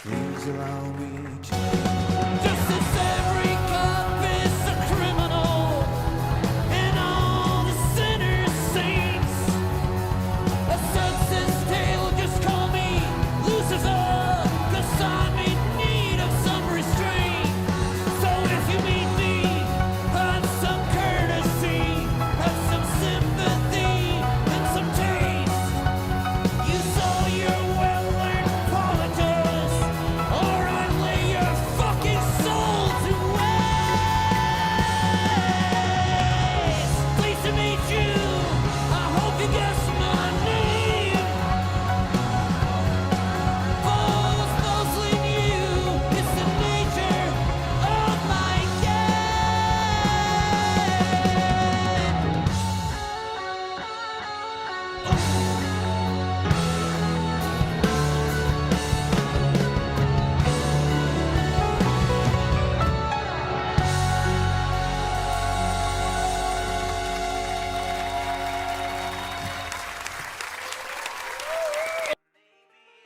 These will all be Just as every cop is a criminal and all the sinners saints. A success tale, just call me Lucifer, 'cause I'm in need of some restraint. So if you meet me, have some courtesy, have some sympathy and some taste. Use all your well-learned politics, or I lay your fucking soul to waste. Pleased to meet you. I hope you guessed my name. Falls mostly new. It's the nature of my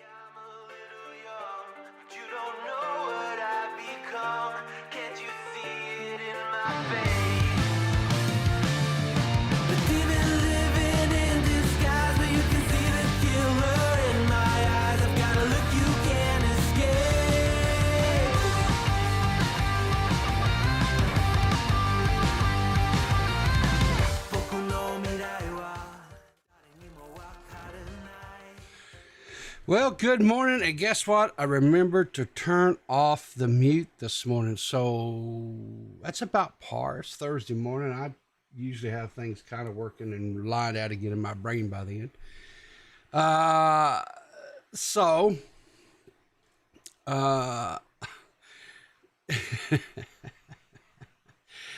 I'm a little young, but you don't know what I've become. Can't you see it in my face? The demon living in disguise, but you can see the killer in my eyes. I've got a look you can't escape. Poco no mirai wa,誰にもわからない。 Well, good morning, and guess what? I remembered to turn off the mute this morning, so that's about par. It's Thursday morning. I usually have things kind of working and lined out again in my brain by then. So,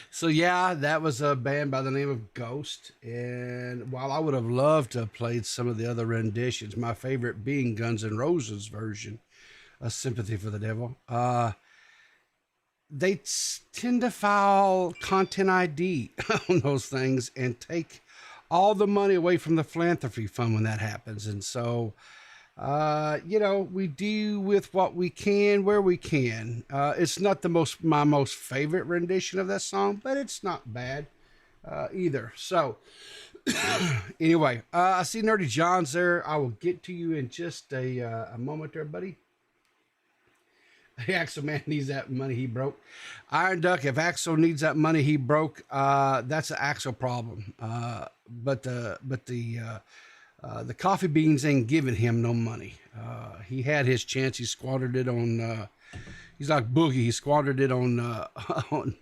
So yeah, that was a band by the name of Ghost. And while I would have loved to have played some of the other renditions, my favorite being Guns N' Roses version of Sympathy for the Devil, they tend to file content ID on those things and take all the money away from the philanthropy fund when that happens. And so, we do with what we can where we can. It's not my most favorite rendition of that song, but it's not bad either. So anyway, I see Nerdy John's there. I will get to you in just a moment there, buddy. Axel Man needs that money he broke. Iron Duck, if Axel needs that money he broke, that's an Axel problem. But the coffee beans ain't giving him no money. He had his chance. He squandered it on. He's like Boogie. He squandered it on on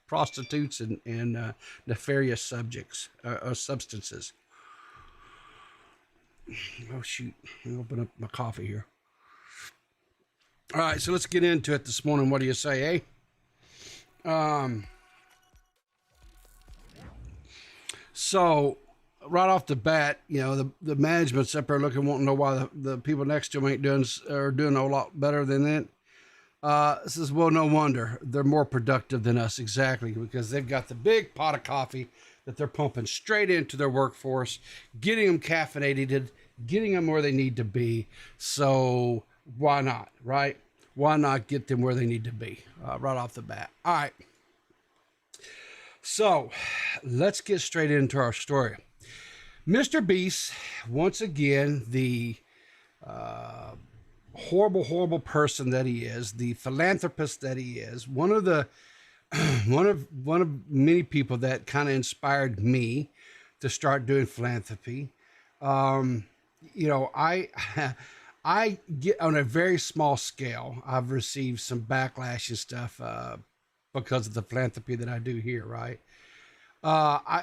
prostitutes and nefarious subjects or substances. Oh shoot! Let me open up my coffee here. All right, so let's get into it this morning. What do you say, eh? So right off the bat, the management's up there looking, wanting to know why the people next to them ain't doing a lot better than that. Says, well, no wonder they're more productive than us, exactly, because they've got the big pot of coffee that they're pumping straight into their workforce, getting them caffeinated, getting them where they need to be. So why not, right? Why not get them where they need to be right off the bat? All right. So let's get straight into our story. Mr. Beast, once again, the horrible, horrible person that he is, the philanthropist that he is, one of many people that kind of inspired me to start doing philanthropy. I get on a very small scale. I've received some backlash and stuff because of the philanthropy that I do here, right?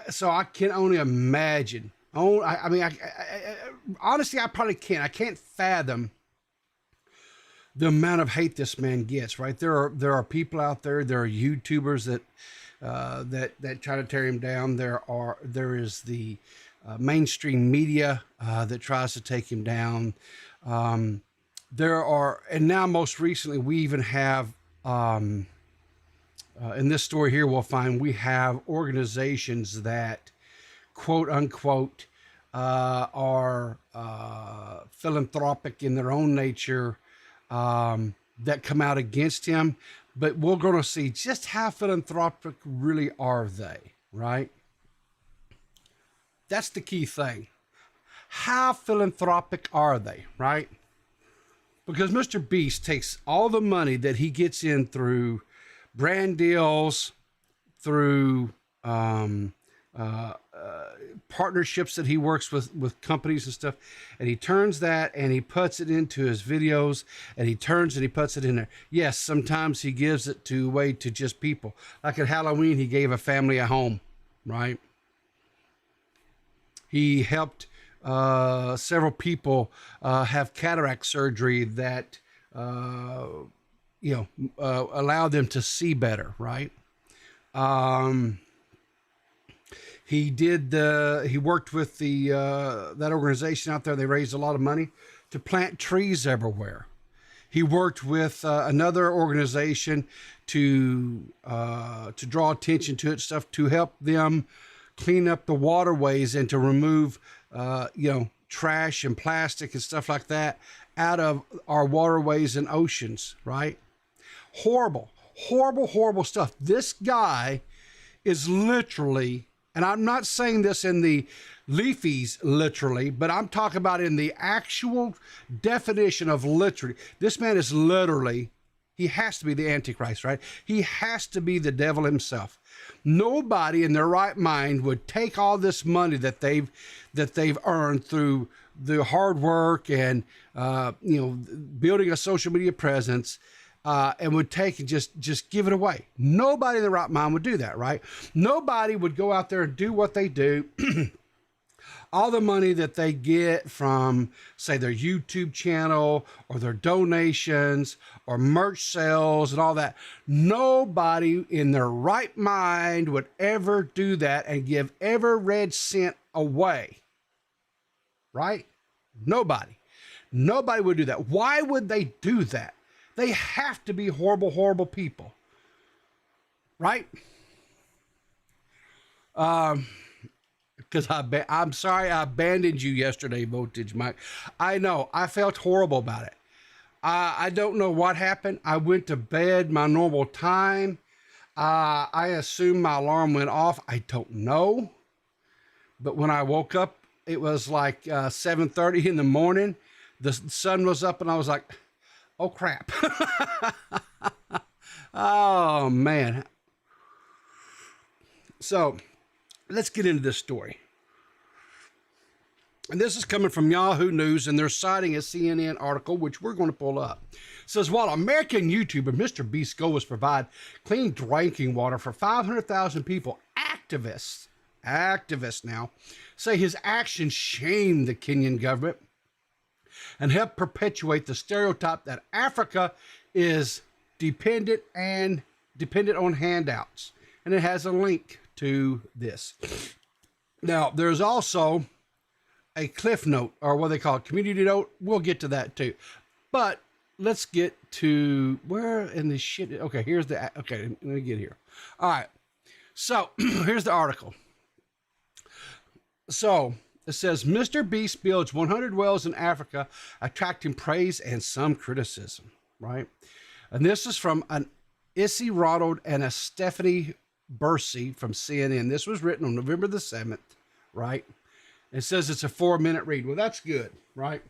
So I can only imagine. Honestly, I probably can't. I can't fathom the amount of hate this man gets. Right? There are people out there. There are YouTubers that try to tear him down. There is the mainstream media that tries to take him down. And now most recently, we even have. In this story here, we have organizations that, quote unquote, are philanthropic in their own nature, that come out against him, but we're going to see just how philanthropic really are they, right? That's the key thing. How philanthropic are they, right? Because Mr. Beast takes all the money that he gets in through brand deals, through partnerships that he works with companies and stuff, and he turns that and he puts it into his videos, and he turns and he puts it in there. Yes, sometimes he gives it away to just people. Like at Halloween, he gave a family a home, right? He helped several people have cataract surgery that allow them to see better, right? He worked with that organization out there. They raised a lot of money to plant trees everywhere. He worked with another organization to draw attention to it, stuff to help them clean up the waterways and to remove trash and plastic and stuff like that out of our waterways and oceans, right? Horrible, horrible, horrible stuff. This guy is literally, and I'm not saying this in the leafies literally, but I'm talking about in the actual definition of literally. This man is literally, he has to be the Antichrist, right? He has to be the devil himself. Nobody in their right mind would take all this money that they've earned through the hard work and building a social media presence, and would take and just give it away. Nobody in their right mind would do that, right? Nobody would go out there and do what they do. All the money that they get from, say, their YouTube channel or their donations or merch sales and all that, nobody in their right mind would ever do that and give every red cent away, right? Nobody would do that. Why would they do that? They have to be horrible, horrible people, right? Because I'm sorry I abandoned you yesterday, Voltage Mike. I know. I felt horrible about it. I don't know what happened. I went to bed my normal time. I assume my alarm went off. I don't know. But when I woke up, it was like 7:30 in the morning. The sun was up and I was like, oh, crap. Oh, man. So let's get into this story. And this is coming from Yahoo News, and they're citing a CNN article, which we're going to pull up. It says, while American YouTuber Mr. Beast's goal was to provide clean drinking water for 500,000 people, activists now, say his actions shamed the Kenyan government and help perpetuate the stereotype that Africa is dependent on handouts. And it has a link to this. Now, there's also a cliff note, or what they call it, community note. We'll get to that too. But let's get to where in the shit. Okay, let me get here. All right. So here's the article. So it says, Mr. Beast builds 100 wells in Africa, attracting praise and some criticism, right? And this is from an Issy Ronald and a Stephanie Bursey from CNN. This was written on November the 7th, right? It says it's a 4-minute read. Well, that's good, right?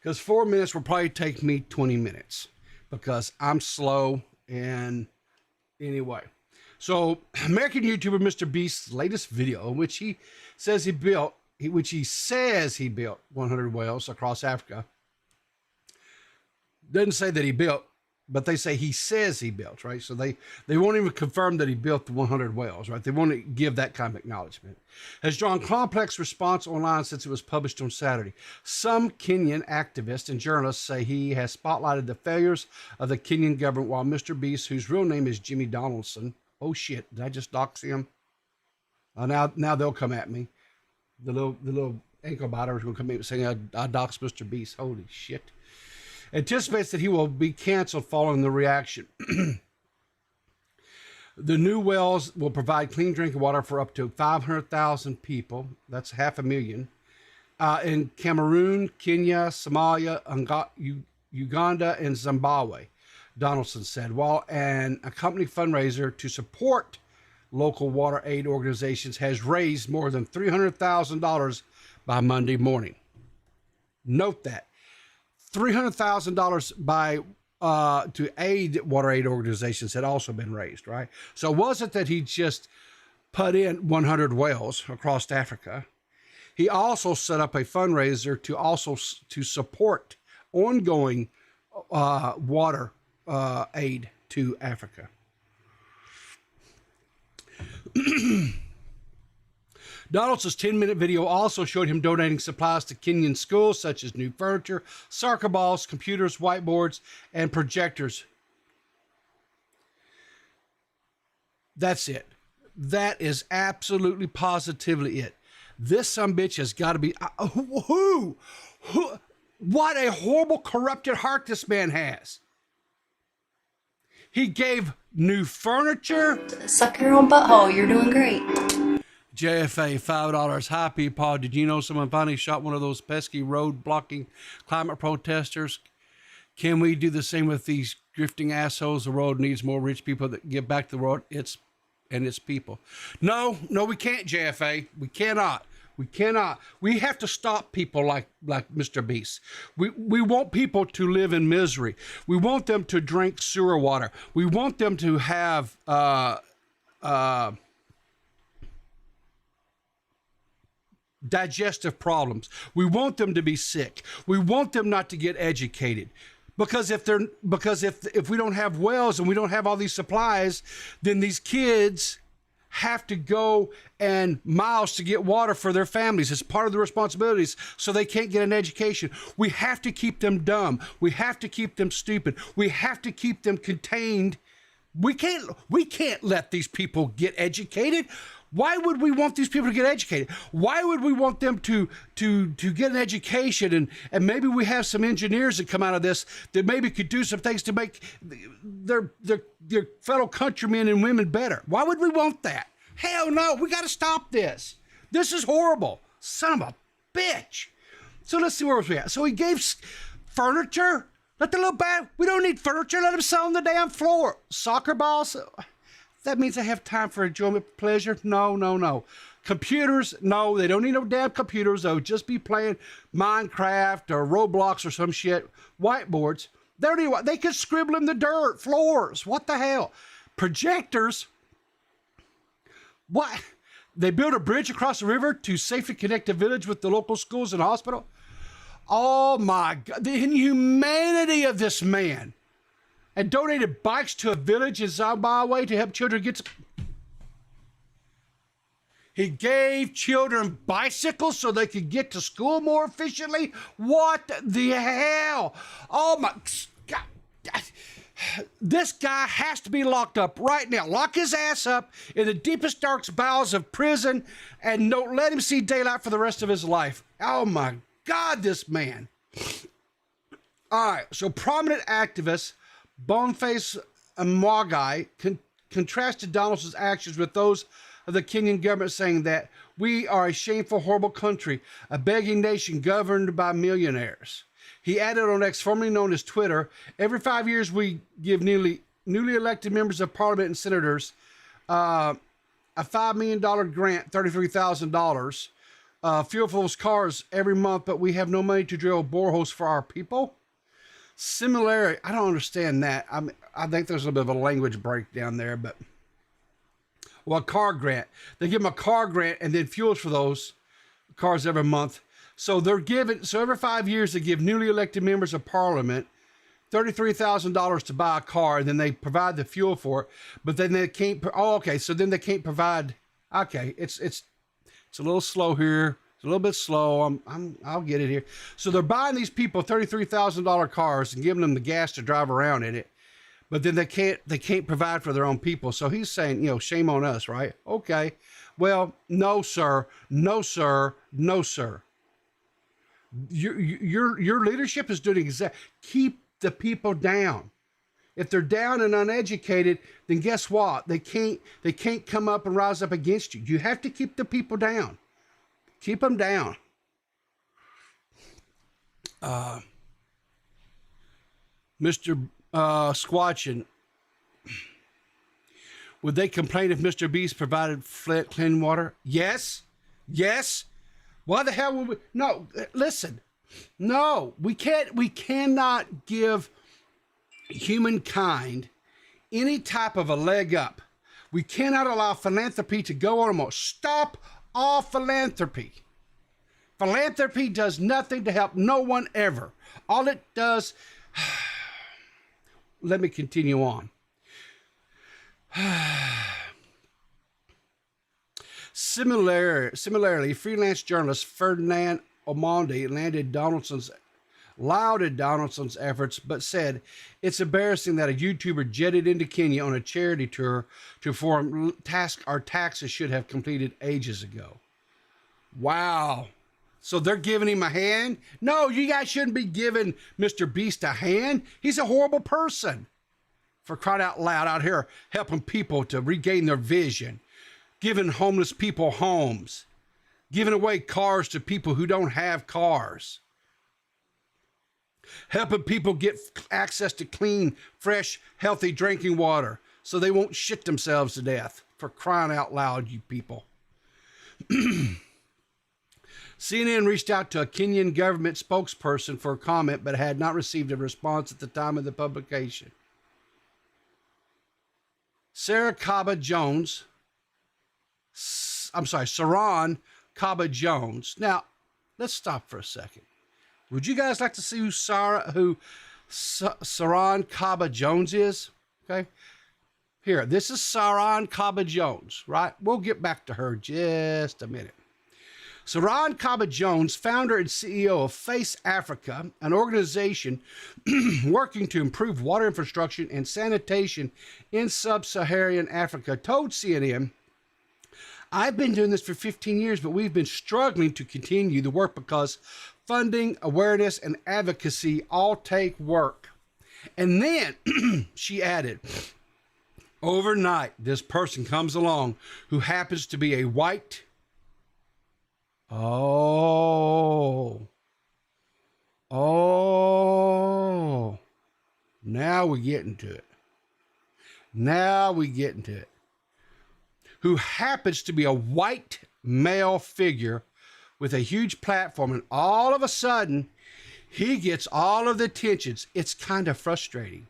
Because 4 minutes will probably take me 20 minutes because I'm slow. And anyway, so American YouTuber Mr. Beast's latest video, which he says he built 100 wells across Africa. Doesn't say that he built, but they say he says he built, right? So they won't even confirm that he built the 100 wells, right? They won't give that kind of acknowledgement. Has drawn complex response online since it was published on Saturday. Some Kenyan activists and journalists say he has spotlighted the failures of the Kenyan government, while Mr. Beast, whose real name is Jimmy Donaldson, oh shit, did I just dox him? Now they'll come at me. The little ankle biter is going to come at me saying I doxed Mr. Beast. Holy shit. Anticipates that he will be canceled following the reaction. The new wells will provide clean drinking water for up to 500,000 people. That's 500,000. In Cameroon, Kenya, Somalia, Uganda, and Zimbabwe, Donaldson said, while an accompanying fundraiser to support local water aid organizations has raised more than $300,000 by Monday morning. Note that $300,000 by to aid water aid organizations had also been raised, right? So it wasn't that he just put in 100 wells across Africa. He also set up a fundraiser to support ongoing water aid to Africa. Donaldson's 10-minute video also showed him donating supplies to Kenyan schools, such as new furniture, soccer balls, computers, whiteboards, and projectors. That's it. That is absolutely positively it. This sumbitch has got to be... who? What a horrible, corrupted heart this man has. He gave new furniture. Suck your own butthole. You're doing great. JFA, $5. Hi, Paul. Did you know someone finally shot one of those pesky road-blocking climate protesters? Can we do the same with these drifting assholes? The world needs more rich people that give back to the world its people. No, we can't, JFA. We cannot. We cannot. We have to stop people like Mr. Beast. We want people to live in misery. We want them to drink sewer water. We want them to have digestive problems. We want them to be sick. We want them not to get educated. Because if we don't have wells and we don't have all these supplies, then these kids have to go and miles to get water for their families. It's part of the responsibilities, so they can't get an education. We have to keep them dumb. We have to keep them stupid. We have to keep them contained. We can't let these people get educated. Why would we want these people to get educated? Why would we want them to get an education and maybe we have some engineers that come out of this that maybe could do some things to make their fellow countrymen and women better? Why would we want that? Hell no, we got to stop this. This is horrible. Son of a bitch. So let's see where we're at. So he gave furniture. Let the little bad, we don't need furniture. Let him sit on the damn floor. Soccer balls. That means they have time for enjoyment, pleasure? No. Computers? No, they don't need no damn computers. They'll just be playing Minecraft or Roblox or some shit. Whiteboards. They could scribble in the dirt. Floors. What the hell? Projectors? What? They built a bridge across the river to safely connect the village with the local schools and hospital? Oh my God. The inhumanity of this man. And donated bikes to a village in Zimbabwe to help children get... He gave children bicycles so they could get to school more efficiently? What the hell? Oh my... God. This guy has to be locked up right now. Lock his ass up in the deepest, darkest bowels of prison and don't let him see daylight for the rest of his life. Oh my God, this man. All right, so prominent activists Boniface Mwagai contrasted Donaldson's actions with those of the Kenyan government, saying that we are a shameful, horrible country, a begging nation governed by millionaires. He added on X, formerly known as Twitter, every 5 years we give newly elected members of parliament and senators a $5 million grant, $33,000, fuel for those cars every month, but we have no money to drill boreholes for our people. Similarity, I don't understand that. I think there's a little bit of a language breakdown there, but a car grant. They give them a car grant and then fuels for those cars every month. So every 5 years they give newly elected members of parliament $33,000 to buy a car, and then they provide the fuel for it. But then they can't. Oh, okay. So then they can't provide. Okay, it's a little slow here. A little bit slow. I'll get it here. So they're buying these people $33,000 cars and giving them the gas to drive around in it, but then they can't provide for their own people. So he's saying, shame on us, right? Okay. Well, no, sir. Your leadership is doing keep the people down. If they're down and uneducated, then guess what? They can't come up and rise up against you. You have to keep the people down. Keep them down. Mr. Squatchin, would they complain if Mr. Beast provided clean water? Yes. Yes. Why the hell would we? No, listen. No, we cannot give humankind any type of a leg up. We cannot allow philanthropy to go on anymore. Stop all philanthropy. Philanthropy does nothing to help no one ever. All it does, let me continue on. Similarly, freelance journalist Ferdinand Omondi lauded Donaldson's efforts, but said it's embarrassing that a YouTuber jetted into Kenya on a charity tour to perform our taxes should have completed ages ago. Wow. So they're giving him a hand? No, you guys shouldn't be giving Mr. Beast a hand. He's a horrible person. For crying out loud, out here helping people to regain their vision, giving homeless people homes, giving away cars to people who don't have cars, helping people get access to clean, fresh, healthy drinking water so they won't shit themselves to death. For crying out loud, you people. CNN reached out to a Kenyan government spokesperson for a comment, but had not received a response at the time of the publication. Saran Kaba Jones. Now, let's stop for a second. Would you guys like to see who Saran Kaba Jones is? Okay. Here, this is Saran Kaba Jones, right? We'll get back to her just a minute. Saran Kaba Jones, founder and CEO of Face Africa, an organization working to improve water infrastructure and sanitation in sub-Saharan Africa, told CNN, I've been doing this for 15 years, but we've been struggling to continue the work because funding, awareness, and advocacy all take work. And then she added, overnight, this person comes along who happens to be a white. Oh, now we're getting to it. Who happens to be a white male figure with a huge platform, and all of a sudden, he gets all of the attentions. It's kind of frustrating,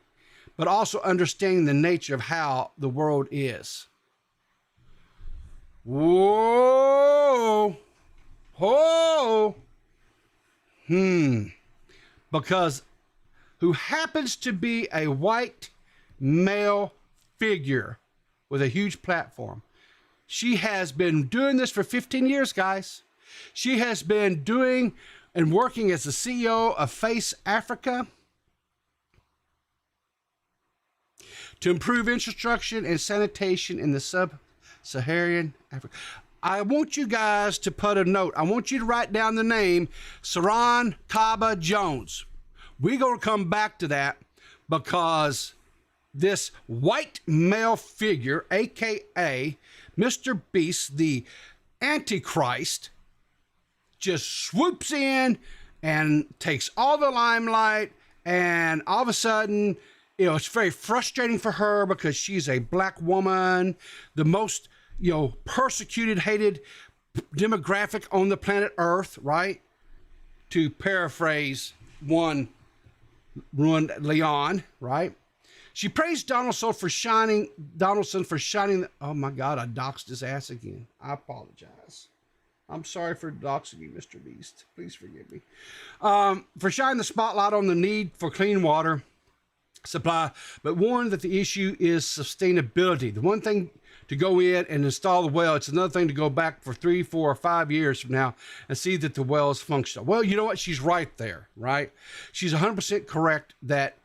but also understanding the nature of how the world is. Whoa. Oh, because who happens to be a white male figure with a huge platform. She has been doing this for 15 years, guys. She has been doing and working as the CEO of Face Africa to improve infrastructure and sanitation in the sub-Saharan Africa. I want you guys to put a note. I want you to write down the name, Saran Kaba Jones. We're going to come back to that because this white male figure, a.k.a. Mr. Beast, the Antichrist, just swoops in and takes all the limelight, and all of a sudden, it's very frustrating for her because she's a black woman, the most persecuted, hated demographic on the planet Earth, right? To paraphrase one ruined Leon, right? She praised Donaldson for shining. Oh my God, I doxed his ass again. I apologize. I'm sorry for doxing you, Mr. Beast. Please forgive me. For shining the spotlight on the need for clean water supply, but warned that the issue is sustainability. The one thing to go in and install the well, it's another thing to go back for 3, 4, or 5 years from now and see that the well is functional. Well, you know what? She's right there, right? She's 100% correct that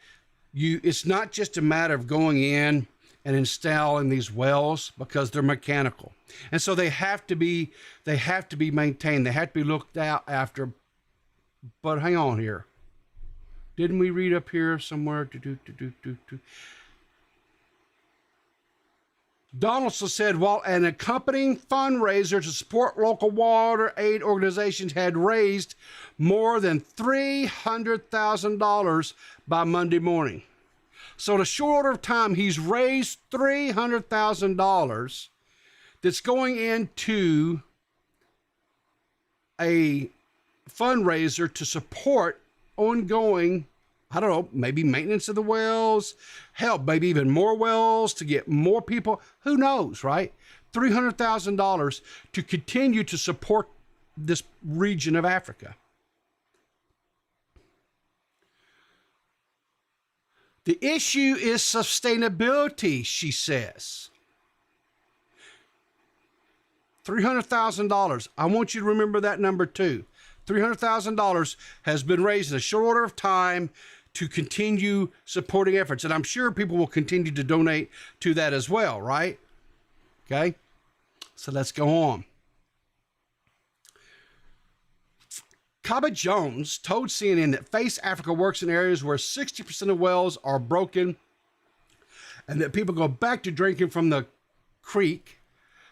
it's not just a matter of going in and installing these wells because they're mechanical. And so they have to be maintained. They have to be looked out after. But hang on here. Didn't we read up here somewhere? Donaldson said while an accompanying fundraiser to support local water aid organizations had raised more than $300,000 by Monday morning. So in a short order of time, he's raised $300,000 that's going into a fundraiser to support ongoing, I don't know, maybe maintenance of the wells, hell, maybe even more wells to get more people. Who knows, right? $300,000 to continue to support this region of Africa. The issue is sustainability, she says. $300,000. I want you to remember that number too. $300,000 has been raised in a short order of time to continue supporting efforts. And I'm sure people will continue to donate to that as well, right? Okay. So let's go on. Kaba Jones told CNN that Face Africa works in areas where 60% of wells are broken and that people go back to drinking from the creek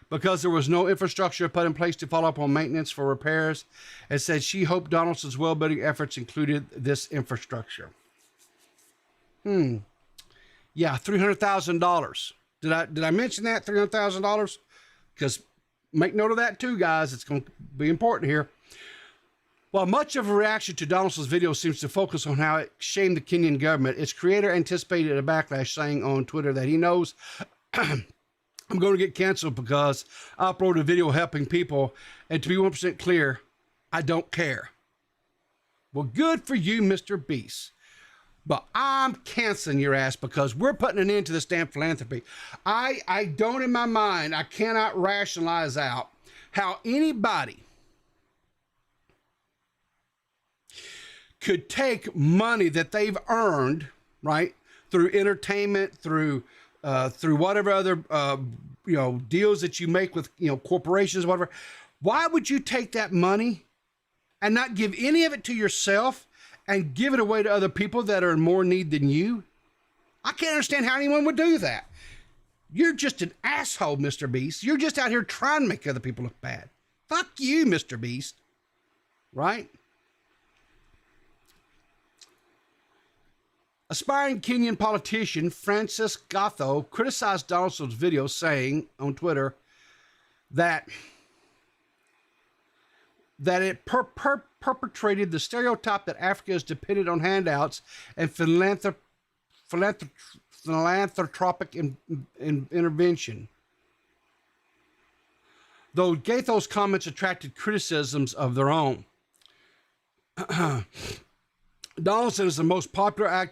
because there was no infrastructure put in place to follow up on maintenance for repairs, and said she hoped Donaldson's well building efforts included this infrastructure. Yeah, $300,000. Did I mention that? $300,000? Because make note of that too, guys. It's going to be important here. While much of a reaction to Donaldson's video seems to focus on how it shamed the Kenyan government, its creator anticipated a backlash, saying on Twitter that he knows I'm going to get canceled because I uploaded a video helping people, and to be 1% clear, I don't care. Well, good for you, Mr. Beast. But I'm canceling your ass because we're putting an end to this damn philanthropy. I don't in my mind, I cannot rationalize out how anybody could take money that they've earned, right, through entertainment, through whatever other deals that you make with corporations, whatever. Why would you take that money and not give any of it to yourself and give it away to other people that are in more need than you? I can't understand how anyone would do that. You're just an asshole, Mr. Beast. You're just out here trying to make other people look bad. Fuck you, Mr. Beast. Right? Aspiring Kenyan politician Francis Gatho criticized Donaldson's video, saying on Twitter that it perpetrated the stereotype that Africa is dependent on handouts and philanthropic intervention. Though Gatho's comments attracted criticisms of their own. Donaldson is the most popular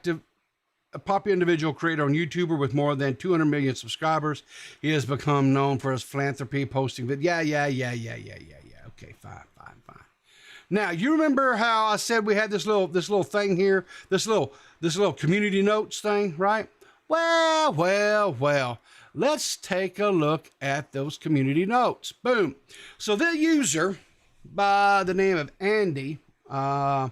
individual creator on YouTube with more than 200 million subscribers. He has become known for his philanthropy, posting Yeah. Okay, fine. Now, you remember how I said we had this little thing here, this little community notes thing, right? Well. Let's take a look at those community notes. Boom. So the user by the name of Andy. So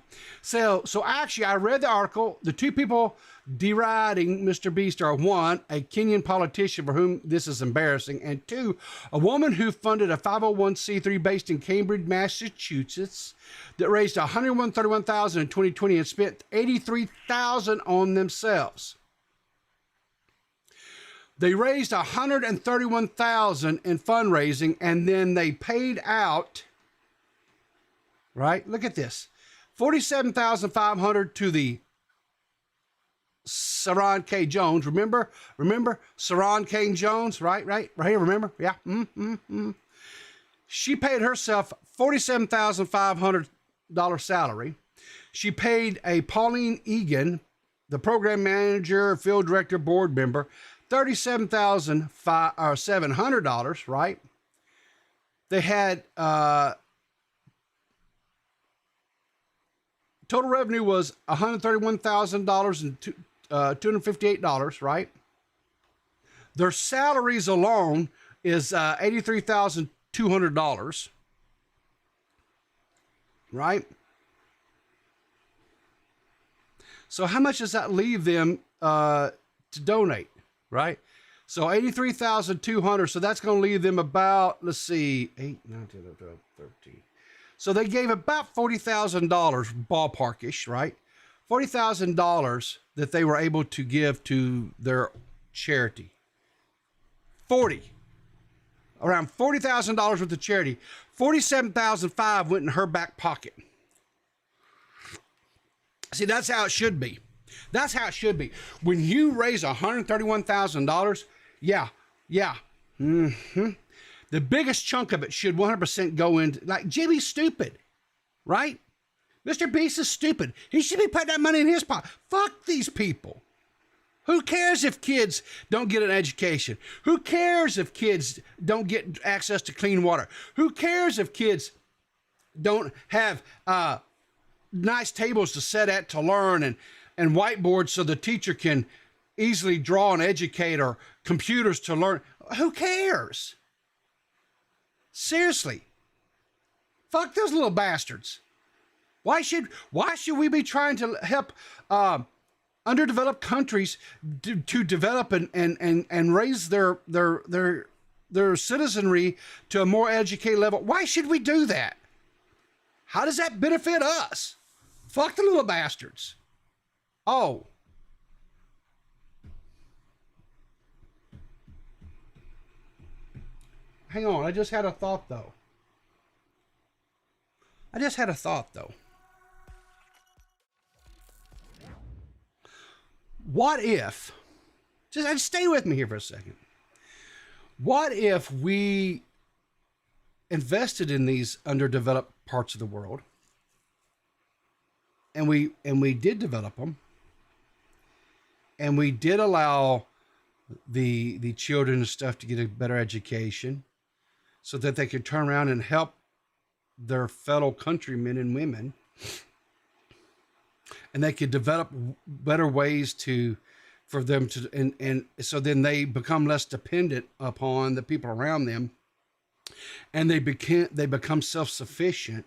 actually, I read the article. The two people deriding Mr. Beast are, one, a Kenyan politician for whom this is embarrassing, and two, a woman who funded a 501c3 based in Cambridge, Massachusetts, that raised $131,000 in 2020 and spent $83,000 on themselves. They raised $131,000 in fundraising, and then they paid out. Right? Look at this. $47,500 to the Saran K. Jones. Remember Saran K. Jones? Right here. Remember? Yeah. She paid herself $47,500 salary. She paid a Pauline Egan, the program manager, field director, board member, $37,700. Right? They had total revenue was $131,000 and $258, right? Their salaries alone is $83,200, right? So how much does that leave them to donate, right? So 83,200. So that's going to leave them about, let's see, 8, 9, 10, 11, 12, 13. So they gave about $40,000 ballparkish, right? $40,000 that they were able to give to their charity. Around $40,000 worth of charity. $47,500 went in her back pocket. See, that's how it should be. That's how it should be. When you raise $131,000, yeah. The biggest chunk of it should 100% go into, like, Jimmy's stupid, right? Mr. Beast is stupid. He should be putting that money in his pocket. Fuck these people. Who cares if kids don't get an education? Who cares if kids don't get access to clean water? Who cares if kids don't have nice tables to sit at to learn and whiteboards so the teacher can easily draw and educate, or computers to learn? Who cares? Seriously. Fuck those little bastards. Why should we be trying to help underdeveloped countries to develop and raise their citizenry to a more educated level? Why should we do that? How does that benefit us? Fuck the little bastards. Oh. Hang on, I just had a thought though. What if, just stay with me here for a second. What if we invested in these underdeveloped parts of the world, and we did develop them, and we did allow the children and stuff to get a better education so that they could turn around and help their fellow countrymen and women, and they could develop better ways for them to, and so then they become less dependent upon the people around them, and they become self-sufficient,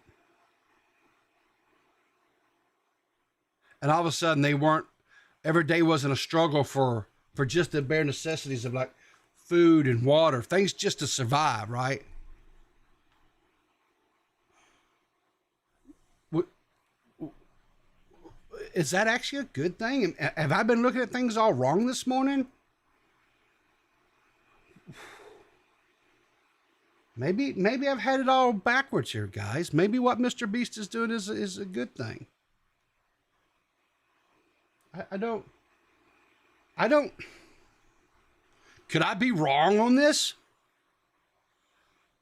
and all of a sudden every day wasn't a struggle for just the bare necessities of like food and water, things just to survive, right? Is that actually a good thing? Have I been looking at things all wrong this morning? Maybe I've had it all backwards here, guys. Maybe what Mr. Beast is doing is a good thing. I don't. Could I be wrong on this?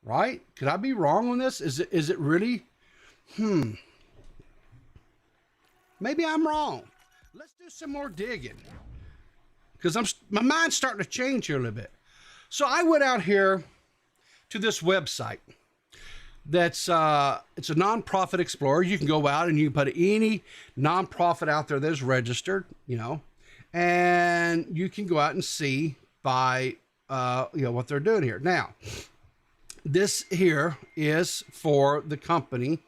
Right? Could I be wrong on this? Is it really? Maybe I'm wrong. Let's do some more digging, because my mind's starting to change here a little bit. So I went out here to this website. That's it's a nonprofit explorer. You can go out and you can put any nonprofit out there that's registered, and you can go out and see by what they're doing here. Now, this here is for the company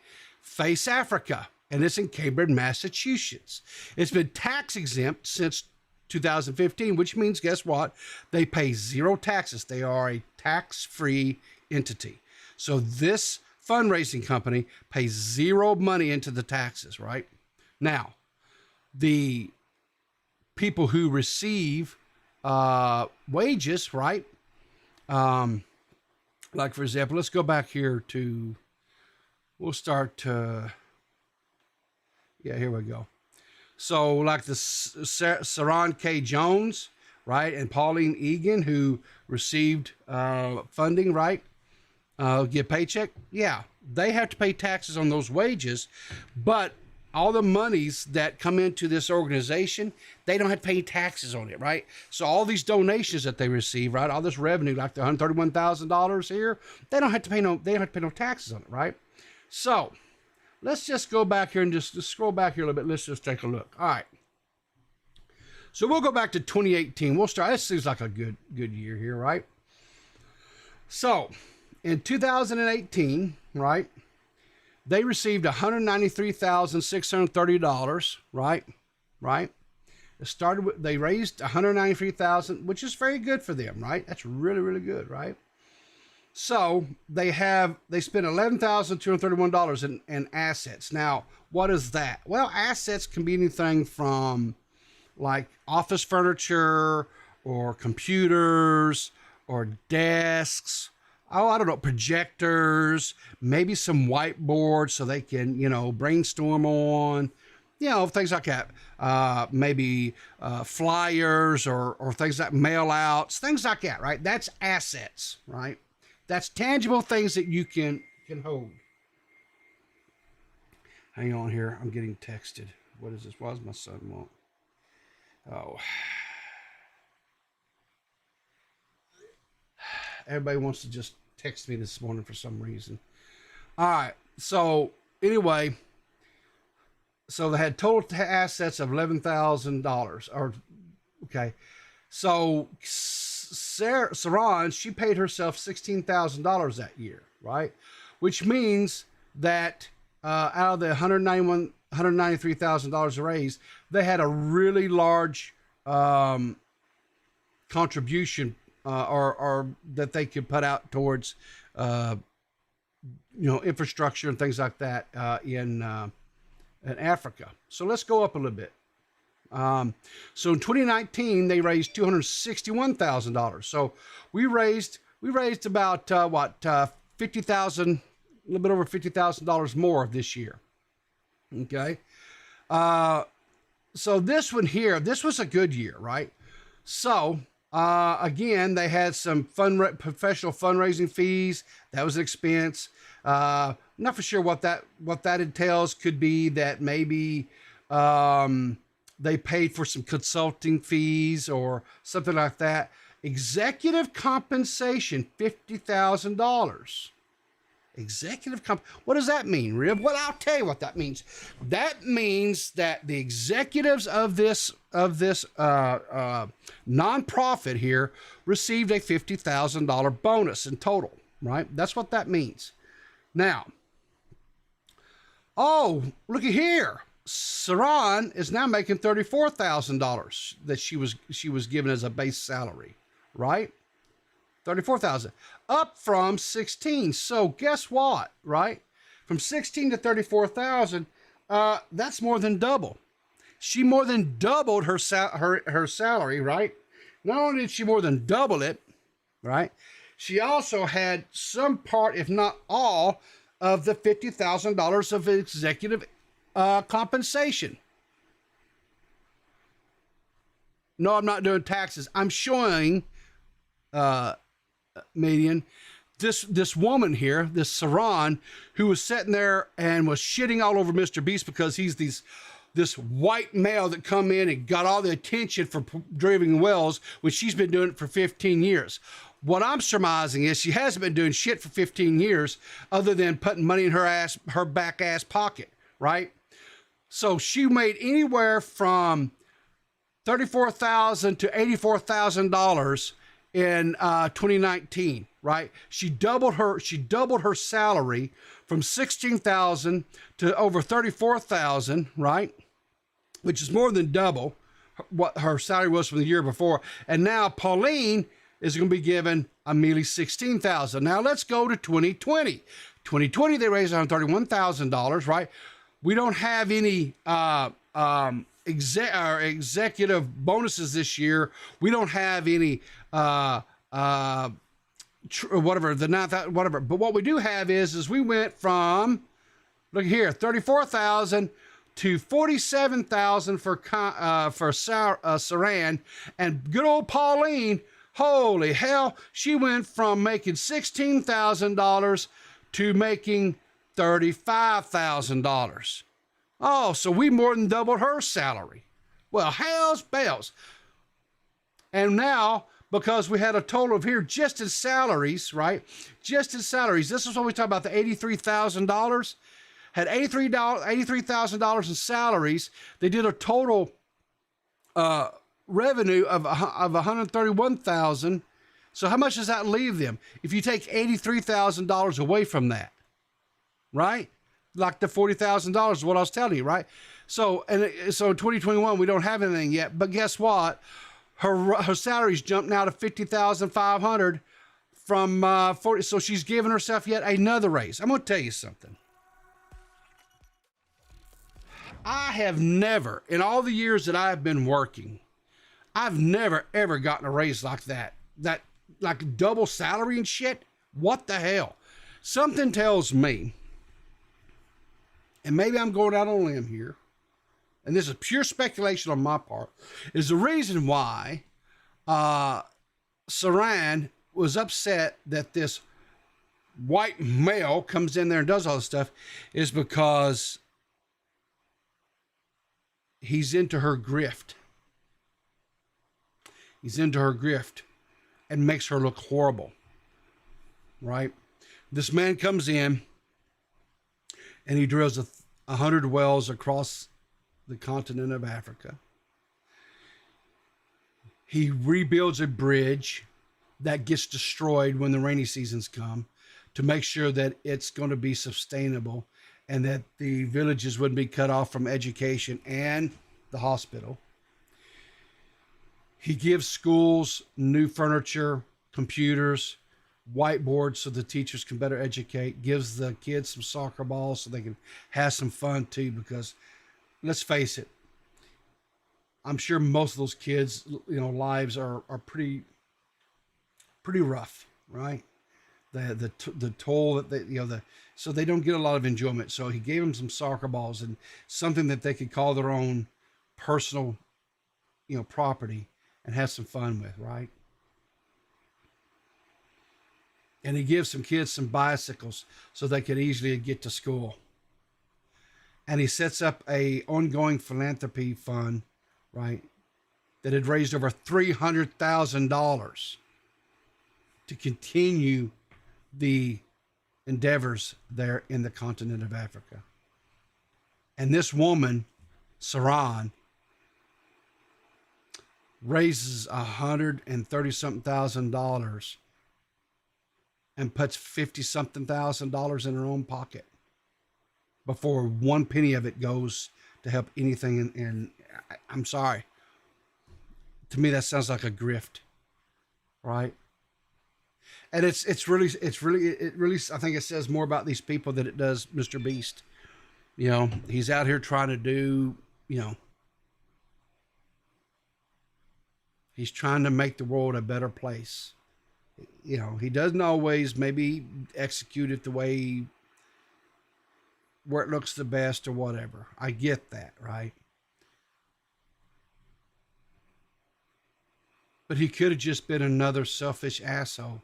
Face Africa, and it's in Cambridge, Massachusetts. It's been tax exempt since 2015, which means, guess what? They pay zero taxes. They are a tax-free entity. So this fundraising company pays zero money into the taxes, right? Now, the people who receive wages, right? Like, for example, let's go back here to, we'll start to, here we go. So like the Saron K. Jones, right, and Pauline Egan, who received funding, right, get paycheck. Yeah, they have to pay taxes on those wages, but all the monies that come into this organization, they don't have to pay taxes on it, right? So all these donations that they receive, right, all this revenue, like the $131,000 here, they don't have to pay no taxes on it, right? So let's just go back here and just scroll back here a little bit. Let's just take a look. All right. So we'll go back to 2018. We'll start. This seems like a good year here, right? So in 2018, right, they received $193,630, right? They raised 193,000, which is very good for them, right? That's really, really good, right? So they spent $11,231 in assets. Now, what is that? Well, assets can be anything from like office furniture or computers or desks. Oh, I don't know, projectors, maybe some whiteboards so they can, brainstorm on, things like that. Maybe flyers or things like mail outs, things like that, right? That's assets, right? That's tangible things that you can hold. Hang on here. I'm getting texted. What is this? What does my son want? Oh. Everybody wants to just text me this morning for some reason. All right. So anyway, so they had total assets of $11,000. Okay. So Saran, she paid herself $16,000 that year, right? Which means that out of the $193,000 raised, they had a really large contribution or that they could put out towards infrastructure and things like that in Africa. So let's go up a little bit. So in 2019 they raised $261,000. So we raised about $50,000, a little bit over $50,000 more this year. Okay. So this one here, this was a good year, right? So again, they had some professional fundraising fees. That was an expense. Not for sure what that entails. Could be that maybe they paid for some consulting fees or something like that. Executive compensation, $50,000. Executive what does that mean, Rib? Well, I'll tell you what that means. That means that the executives of this nonprofit here received a $50,000 bonus in total, right? That's what that means. Now, oh, looky here. Saran is now making $34,000 that she was given as a base salary, right? $34,000 up from 16. So guess what, right? From 16 to 34,000, that's more than double. She more than doubled her salary, right? Not only did she more than double it, right? She also had some part, if not all, of the $50,000 of executive compensation. No, I'm not doing taxes. I'm showing median this woman here, this Saran, who was sitting there and was shitting all over Mr. Beast because he's this white male that come in and got all the attention for drilling wells when she's been doing it for 15 years. What I'm surmising is she hasn't been doing shit for 15 years other than putting money in her back ass pocket, right? So she made anywhere from $34,000 to $84,000 in 2019, right? She doubled her salary from $16,000 to over $34,000, right? Which is more than double what her salary was from the year before. And now Pauline is going to be given a mealy $16,000. Now let's go to 2020. 2020 they raised $131,000, right? We don't have any executive bonuses this year. We don't have any whatever. But what we do have is we went from, look here, 34,000 to 47,000 for Saran, and good old Pauline. Holy hell, she went from making $16,000 to making $35,000. Oh, so we more than doubled her salary. Well, hell's bells. And now, because we had a total of here just in salaries, right? Just in salaries. This is when we talk about the $83,000. Had $83,000 in salaries. They did a total revenue of $131,000. So how much does that leave them? If you take $83,000 away from that, right? Like the $40,000 is what I was telling you, right? So so 2021 we don't have anything yet. But guess what? Her salary's jumped now to $50,500 from 40. So she's giving herself yet another raise. I'm going to tell you something. I have never, in all the years that I've been working, I've never ever gotten a raise like that. That like double salary and shit. What the hell? Something tells me, and maybe I'm going out on a limb here, and this is pure speculation on my part, is the reason why Saran was upset that this white male comes in there and does all this stuff is because he's into her grift. He's into her grift and makes her look horrible, right? This man comes in and he drills 100 wells across the continent of Africa. He rebuilds a bridge that gets destroyed when the rainy seasons come to make sure that it's going to be sustainable and that the villages wouldn't be cut off from education and the hospital. He gives schools new furniture, computers, whiteboards so the teachers can better educate, gives the kids some soccer balls so they can have some fun too, because let's face it, I'm sure most of those kids, lives are pretty rough, right? The toll that they, so they don't get a lot of enjoyment. So he gave them some soccer balls and something that they could call their own personal, property and have some fun with, right? And he gives some kids some bicycles so they could easily get to school. And he sets up a ongoing philanthropy fund, right, that had raised over $300,000 to continue the endeavors there in the continent of Africa. And this woman, Saran, raises $130,000 and puts $50,000 in her own pocket before one penny of it goes to help anything. And I'm sorry, to me that sounds like a grift, right? And it really I think it says more about these people than it does Mr. Beast. He's out here trying to do, he's trying to make the world a better place. He doesn't always maybe execute it the way where it looks the best or whatever. I get that, right? But he could have just been another selfish asshole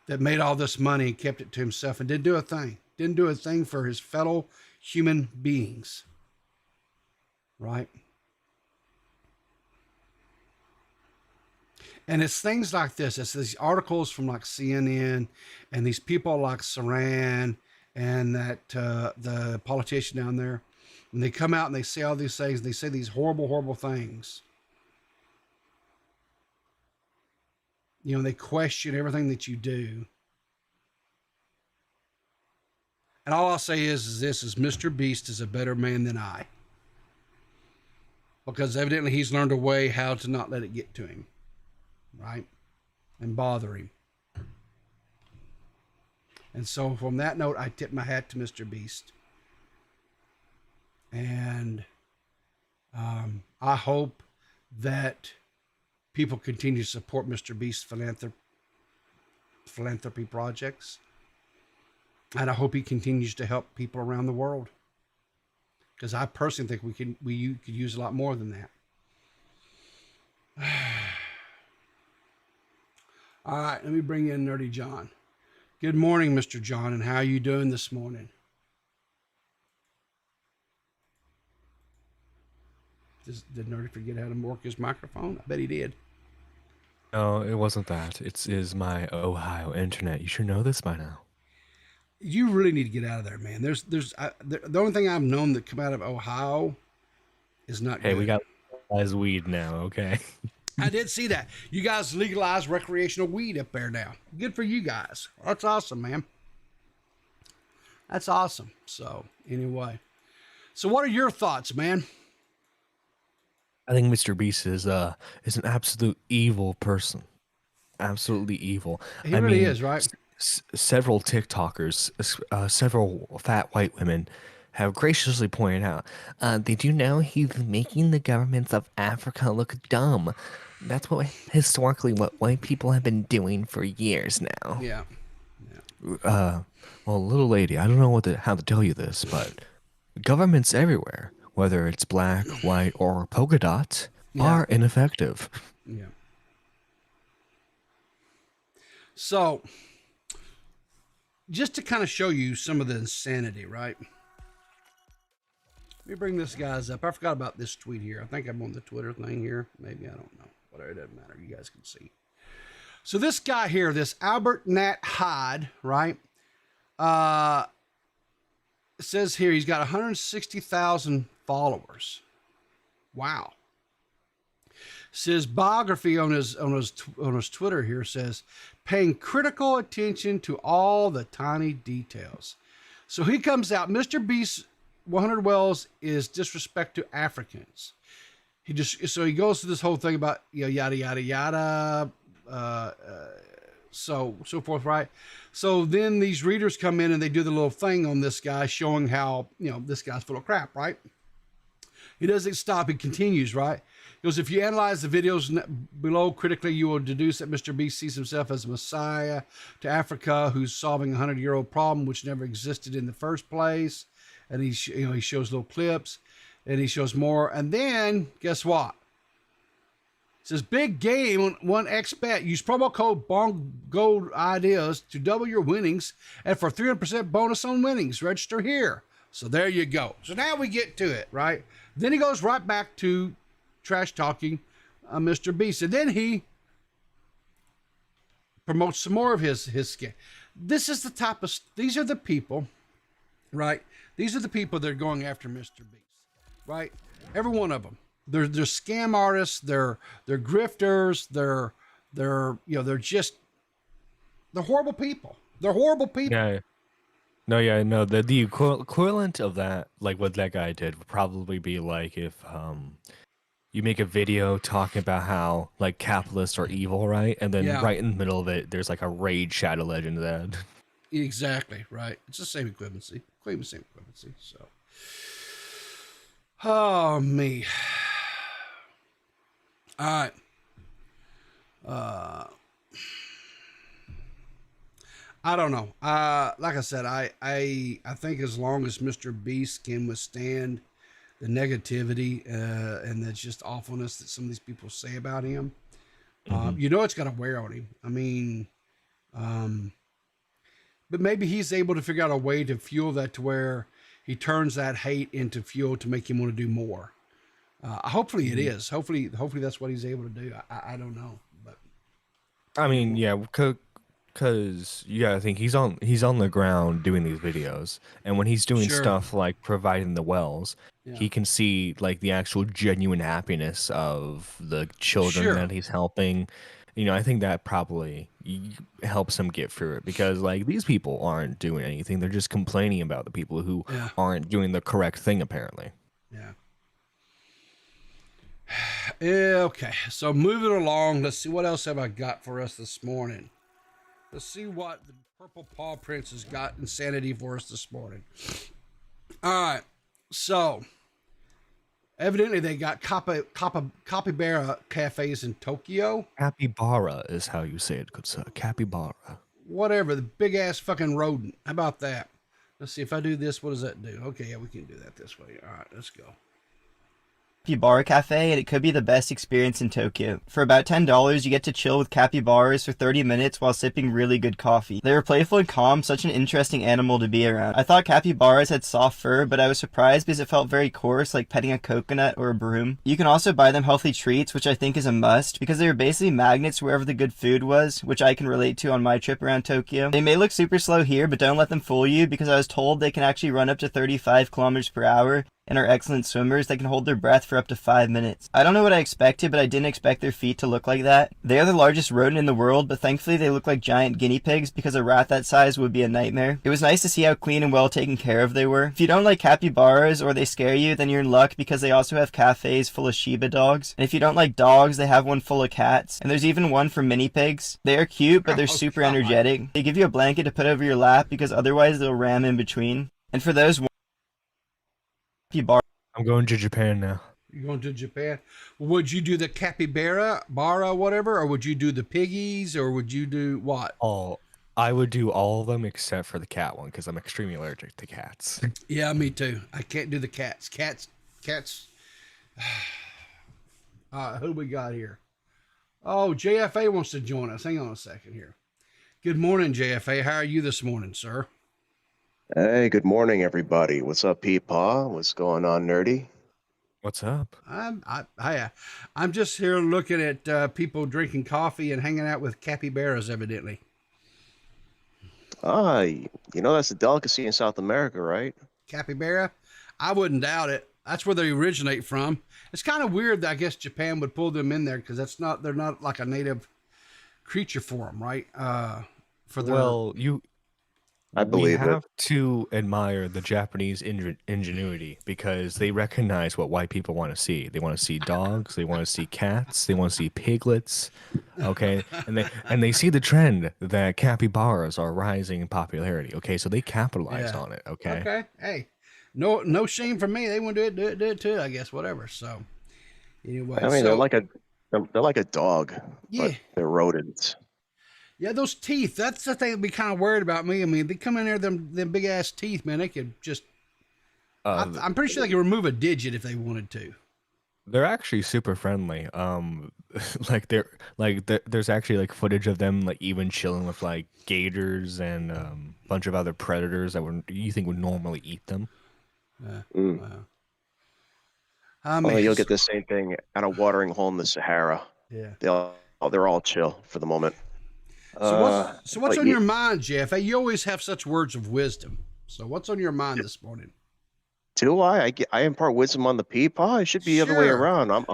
that made all this money and kept it to himself and didn't do a thing. Didn't do a thing for his fellow human beings. Right? And it's things like this. It's these articles from like CNN and these people like Saran and that the politician down there. And they come out and they say all these things. And they say these horrible, horrible things. They question everything that you do. And all I'll say is Mr. Beast is a better man than I. Because evidently he's learned a way how to not let it get to him. Right? And bother him. And so from that note, I tip my hat to Mr. Beast. And I hope that people continue to support Mr. Beast's philanthropy projects. And I hope he continues to help people around the world. Because I personally think we could use a lot more than that. All right, let me bring in Nerdy John. Good morning, Mr. John, and how are you doing this morning? Did Nerdy forget how to work his microphone? I bet he did. No, it wasn't that. It is my Ohio internet. You should know this by now. You really need to get out of there, man. The only thing I've known that come out of Ohio is not good. Hey, we got legalized weed now, okay? I did see that. You guys legalized recreational weed up there now. Good for you guys. That's awesome, man. That's awesome. So, anyway. So what are your thoughts, man? I think Mr. Beast is an absolute evil person. Absolutely evil. He I really mean, is, right? several TikTokers, several fat white women have graciously pointed out, did you know he's making the governments of Africa look dumb? That's historically what white people have been doing for years now. Yeah. Well, little lady, I don't know how to tell you this, but governments everywhere, whether it's black, white, or polka dot, are ineffective. Yeah. So, just to kind of show you some of the insanity, right? Let me bring this guy's up. I forgot about this tweet here. I think I'm on the Twitter thing here. Maybe, I don't know. Whatever, it doesn't matter. You guys can see. So this guy here, this Albert Nat Hyde, right? It says here he's got 160,000 followers. Wow. Says biography on his Twitter here says paying critical attention to all the tiny details. So he comes out, Mr. Beast's 100 Wells is disrespect to Africans. He goes through this whole thing about, you know, yada yada yada, so forth, right? So then these readers come in and they do the little thing on this guy showing how, you know, this guy's full of crap, right? He doesn't stop. He continues, right? He goes, if you analyze the videos below critically, you will deduce that Mr. Beast sees himself as a messiah to Africa who's solving a 100-year-old problem which never existed in the first place. And he shows little clips and he shows more. And then guess what? It says big game on 1xBet. Use promo code BONGOLD ideas to double your winnings and for 300% bonus on winnings. Register here. So there you go. So now we get to it, right? Then he goes right back to trash talking Mr. Beast. And then he promotes some more of his scam. This is the type of, these are the people, right? These are the people that are going after Mr. Beast, right? Every one of them. They're scam artists. They're grifters. They're horrible people. They're horrible people. Yeah. No. The equivalent of that, like what that guy did, would probably be like if you make a video talking about how like capitalists are evil, right? And then right in the middle of it, there's like a Raid Shadow Legend that. Exactly, right. It's the same equivalency. So, oh me. All right. I don't know. Like I said, I think as long as Mr. Beast can withstand the negativity and the just awfulness that some of these people say about him, you know it's got to wear on him. I mean, but maybe he's able to figure out a way to fuel that to where he turns that hate into fuel to make him want to do more. Hopefully it is. Hopefully that's what he's able to do. I don't know, but I mean, yeah, because you gotta think he's on the ground doing these videos, and when he's doing stuff like providing the wells, he can see like the actual genuine happiness of the children that he's helping. You know, I think that probably helps him get through it because like these people aren't doing anything; they're just complaining about the people who aren't doing the correct thing, apparently. Yeah. Okay, so moving along, let's see what else have I got for us this morning. Let's see what the Purple Paw Prince has got insanity for us this morning. All right, so evidently they got capybara cafes in Tokyo. Capybara is how you say it, good sir. Capybara. Whatever, the big ass fucking rodent. How about that? Let's see if I do this. What does that do? Okay, yeah, we can do that this way. All right, let's go. Capybara Cafe, and it could be the best experience in Tokyo. For about $10, you get to chill with capybaras for 30 minutes while sipping really good coffee. They were playful and calm, such an interesting animal to be around. I thought capybaras had soft fur, but I was surprised because it felt very coarse, like petting a coconut or a broom. You can also buy them healthy treats, which I think is a must, because they were basically magnets wherever the good food was, which I can relate to on my trip around Tokyo. They may look super slow here, but don't let them fool you, because I was told they can actually run up to 35 kilometers per hour. and are excellent swimmers that can hold their breath for up to 5 minutes. I don't know what I expected, but I didn't expect their feet to look like that. They are the largest rodent in the world, but thankfully they look like giant guinea pigs because a rat that size would be a nightmare. It was nice to see how clean and well taken care of they were. If you don't like capybaras or they scare you, then you're in luck because they also have cafes full of Shiba dogs. And if you don't like dogs, they have one full of cats. And there's even one for mini pigs. They are cute, but they're super energetic. They give you a blanket to put over your lap because otherwise they'll ram in between. And for those I'm going to Japan now. You're going to Japan. Would you do the capybara, whatever, or would you do the piggies, or would you do what? I would do all of them except for the cat one because I'm extremely allergic to cats. Yeah, me too. I can't do the cats. Cats. Who we got here? Oh, JFA wants to join us. Hang on a second here. Good morning, JFA. How are you this morning, sir? Hey, good morning, everybody. What's up, Peepaw? What's going on, Nerdy? What's up? I'm just here looking at people drinking coffee and hanging out with capybaras, evidently. That's a delicacy in South America, right? Capybara? I wouldn't doubt it. That's where they originate from. It's kind of weird that I guess Japan would pull them in there because they're not like a native creature for them, right? I believe we have it. to admire the Japanese ingenuity because they recognize what white people want to see. They want to see dogs. They want to see cats. They want to see piglets. Okay, and they see the trend that capybaras are rising in popularity. Okay, so they capitalized on it. Okay. Okay. Hey, no shame for me. They want to do it too. I guess whatever. So anyway, I mean, they're like a dog. Yeah. But they're rodents. Yeah, those teeth. That's the thing that be kind of worried about me. I mean, they come in there, them big ass teeth, man. They could just. I'm pretty sure they could remove a digit if they wanted to. They're actually super friendly. There's actually like footage of them like even chilling with like gators and a bunch of other predators that you think would normally eat them. Wow. You'll get the same thing at a watering hole in the Sahara. Yeah. They're all chill for the moment. So what's on your mind, Jeff? Hey, you always have such words of wisdom. So what's on your mind this morning? Do I impart wisdom on the Peepaw? It should be the other way around. I'm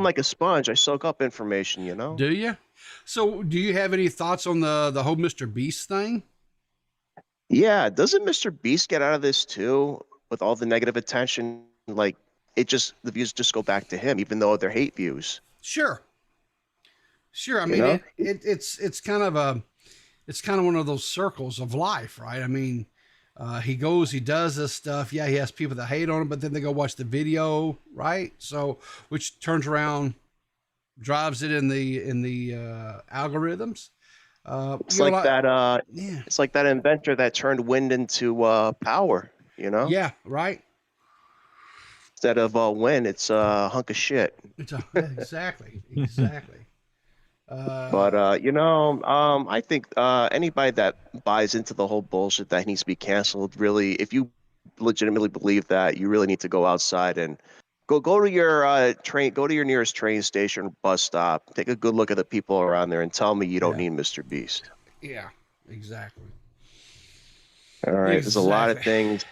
like a sponge. I soak up information, you know? Do you? So do you have any thoughts on the whole Mr. Beast thing? Yeah, doesn't Mr. Beast get out of this too with all the negative attention? Like the views just go back to him, even though they're hate views. Sure. I mean, it's kind of one of those circles of life, right? I mean, he does this stuff. Yeah, he has people that hate on him, but then they go watch the video, right? So, which turns around, drives it in the algorithms. It's like It's like that inventor that turned wind into power. You know? Yeah. Right. Instead of wind, it's a hunk of shit. Exactly. I think anybody that buys into the whole bullshit that needs to be canceled, really, if you legitimately believe that, you really need to go outside and go to your go to your nearest train station or bus stop, take a good look at the people around there, and tell me you don't need Mr. Beast. Yeah, exactly. All right, there's a lot of things.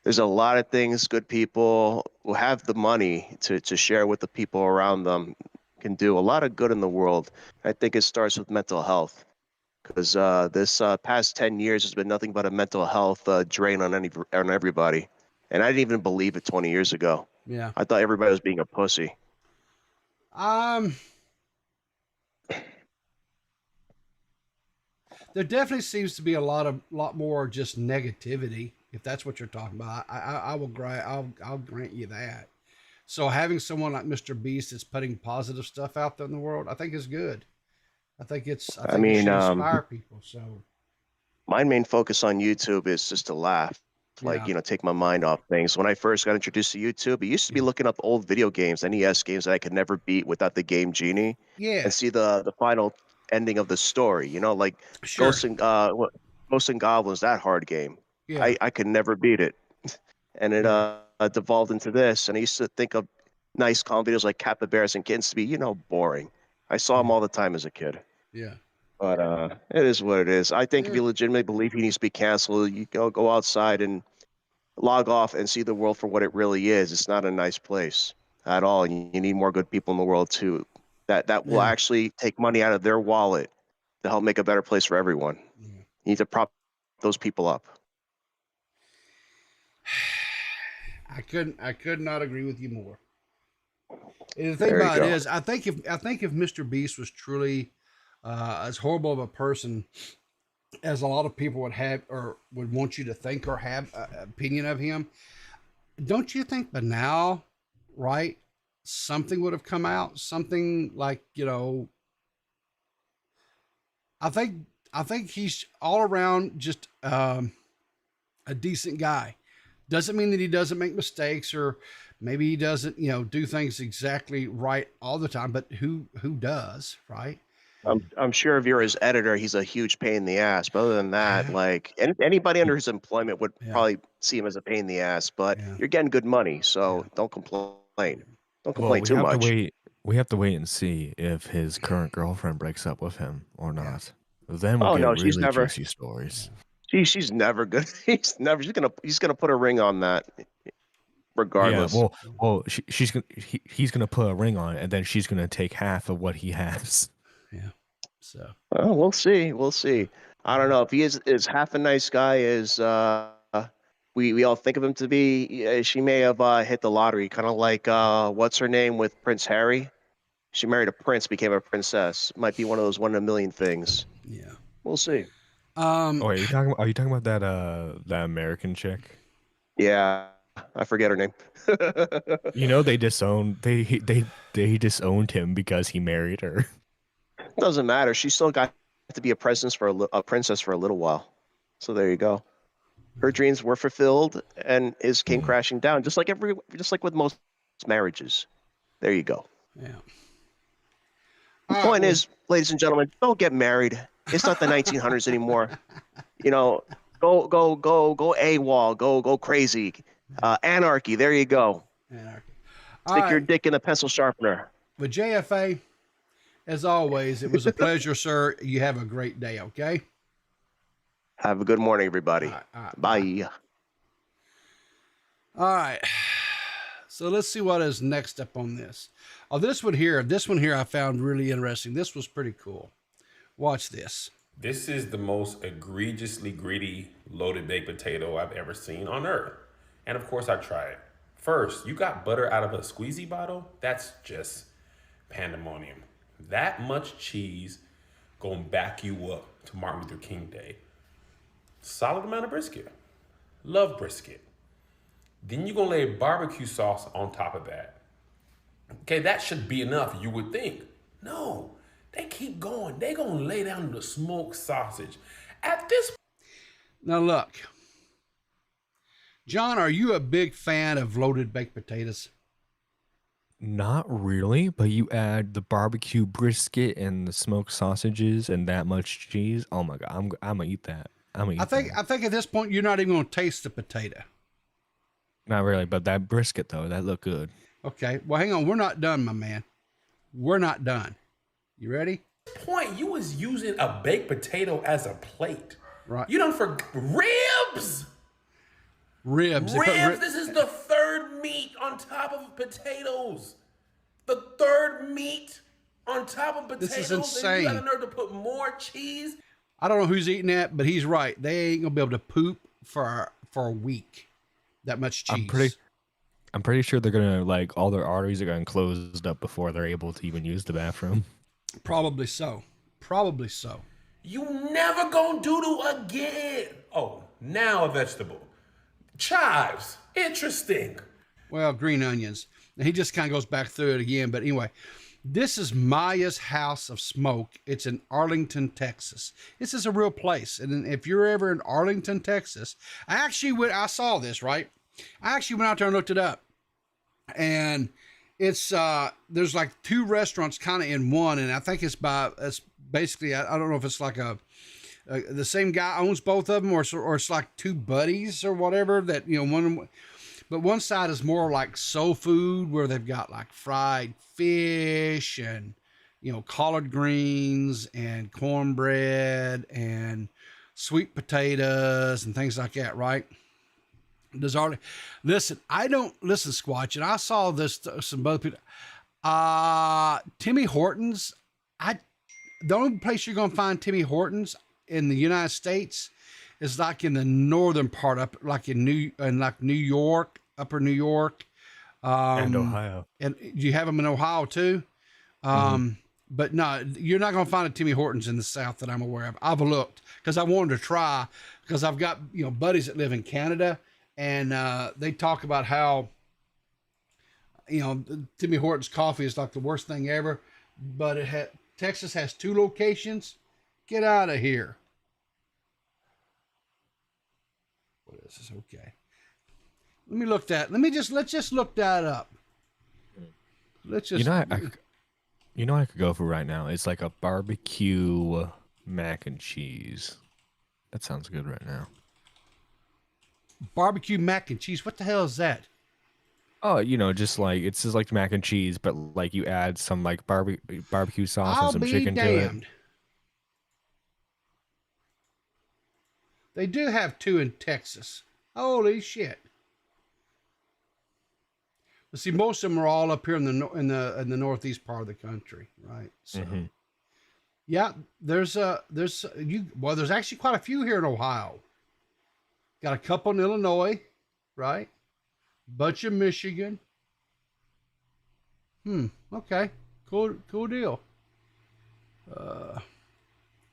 There's a lot of things good people who have the money to share with the people around them can do a lot of good in the world. I think it starts with mental health, because this past 10 years has been nothing but a mental health drain on everybody. And I didn't even believe it 20 years ago. Yeah. I thought everybody was being a pussy. There definitely seems to be a lot more just negativity, if that's what you're talking about. I'll grant you that. So having someone like Mr. Beast that's putting positive stuff out there in the world, I think is good. I think it should inspire people. So my main focus on YouTube is just to laugh, take my mind off things. When I first got introduced to YouTube, it used to be looking up old video games, NES games that I could never beat without the Game Genie, and see the final ending of the story. Sure. Ghosts and Goblins, that hard game. Yeah. I could never beat it, and it devolved into this. And I used to think of nice calm videos like capybaras and kittens to be boring. I saw them all the time as a kid. Yeah. But it is what it is. I think if you legitimately believe he needs to be canceled, you go outside and log off and see the world for what it really is. It's not a nice place at all. And you need more good people in the world too. That will actually take money out of their wallet to help make a better place for everyone. Yeah. You need to prop those people up. I could not agree with you more. And the thing about it is, I think if Mr. Beast was truly as horrible of a person as a lot of people would have or would want you to think or have an opinion of him, don't you think by now, right, something would have come out? Something like, I think he's all around just a decent guy. Doesn't mean that he doesn't make mistakes, or maybe he doesn't, do things exactly right all the time, but who does, right? I'm sure if you're his editor, he's a huge pain in the ass. But other than that, like anybody under his employment would probably see him as a pain in the ass. But you're getting good money, so don't complain. Don't complain too much. We have to wait and see if his current girlfriend breaks up with him or not. Then we'll get she's really never, juicy stories. She's never good. He's gonna put a ring on that, regardless. Yeah, well, he's gonna put a ring on it, and then she's gonna take half of what he has. Yeah. So. Well, we'll see. We'll see. I don't know if he is half a nice guy as we all think of him to be. She may have hit the lottery, kind of like what's her name with Prince Harry. She married a prince, became a princess. Might be one of those 1 in a million things. Yeah. We'll see. Are you talking about that American chick? Yeah, I forget her name. They disowned him because he married her. Doesn't matter. She still got to be a princess for a little while. So there you go. Her dreams were fulfilled, and his came crashing down, just like with most marriages. There you go. Yeah. The point is, ladies and gentlemen, don't get married. It's not the 1900s anymore. Go AWOL, go crazy. Anarchy. There you go. Anarchy. Stick your dick in a pencil sharpener. But JFA, as always, it was a pleasure, sir. You have a great day, okay? Have a good morning, everybody. All right, bye. All right. So let's see what is next up on this. Oh, this one here I found really interesting. This was pretty cool. Watch this. This is the most egregiously greedy loaded baked potato I've ever seen on earth. And of course I tried it. First, you got butter out of a squeezy bottle? That's just pandemonium. That much cheese gonna back you up to Martin Luther King Day. Solid amount of brisket. Love brisket. Then you're gonna lay barbecue sauce on top of that. Okay, that should be enough, you would think. No, they keep going. They gonna lay down the smoked sausage. At this Now look, John, are you a big fan of loaded baked potatoes? Not really, but you add the barbecue brisket and the smoked sausages and that much cheese. Oh my god, I'm gonna eat that. I think at this point you're not even gonna taste the potato. Not really, but that brisket though, that looked good. Okay, well hang on, we're not done, my man. We're not done. You ready? point, you was using a baked potato as a plate. Right. You done for ribs. Ribs. This is the third meat on top of potatoes. The third meat on top of potatoes. This is insane. And you got the nerve to put more cheese. I don't know who's eating that, but he's right. They ain't gonna be able to poop for a week. That much cheese. I'm pretty sure they're gonna all their arteries are gonna close up before they're able to even use the bathroom. Probably so. Probably so. You never gonna doodle again. Oh, now a vegetable. Chives. Interesting. Well, green onions. He just kind of goes back through it again. But anyway, this is Maya's House of Smoke. It's in Arlington, Texas. This is a real place. And if you're ever in Arlington, Texas, I saw this, right? I actually went out there and looked it up. And it's, there's like two restaurants kind of in one. And I think it's basically, I don't know if it's like the same guy owns both of them or it's like two buddies or whatever that, but one side is more like soul food where they've got like fried fish and, collard greens and cornbread and sweet potatoes and things like that, right? Does already listen? I don't listen, Squatch, and I saw this some other people. Timmy Hortons. The only place you're gonna find Timmy Hortons in the United States is like in the northern part, up like in New York, upper New York, and Ohio. And you have them in Ohio too. But no, you're not going to find a Timmy Hortons in the South that I'm aware of. I've looked because I wanted to try, because I've got, buddies that live in Canada, and they talk about how, Timmy Hortons coffee is like the worst thing ever, but Texas has 2 locations. Get out of here. What is this? Okay. Let's just look that up. Let's just, I could go for right now. It's like a barbecue mac and cheese. That sounds good right now. Barbecue mac and cheese. What the hell is that? Oh, just like it's just like mac and cheese, but like you add some like barbecue sauce and some chicken to it. They do have 2 in Texas. Holy shit! But see, most of them are all up here in the northeast part of the country, right? So, yeah, there's actually quite a few here in Ohio. Got a couple in Illinois, right? Bunch in Michigan. Okay, cool deal.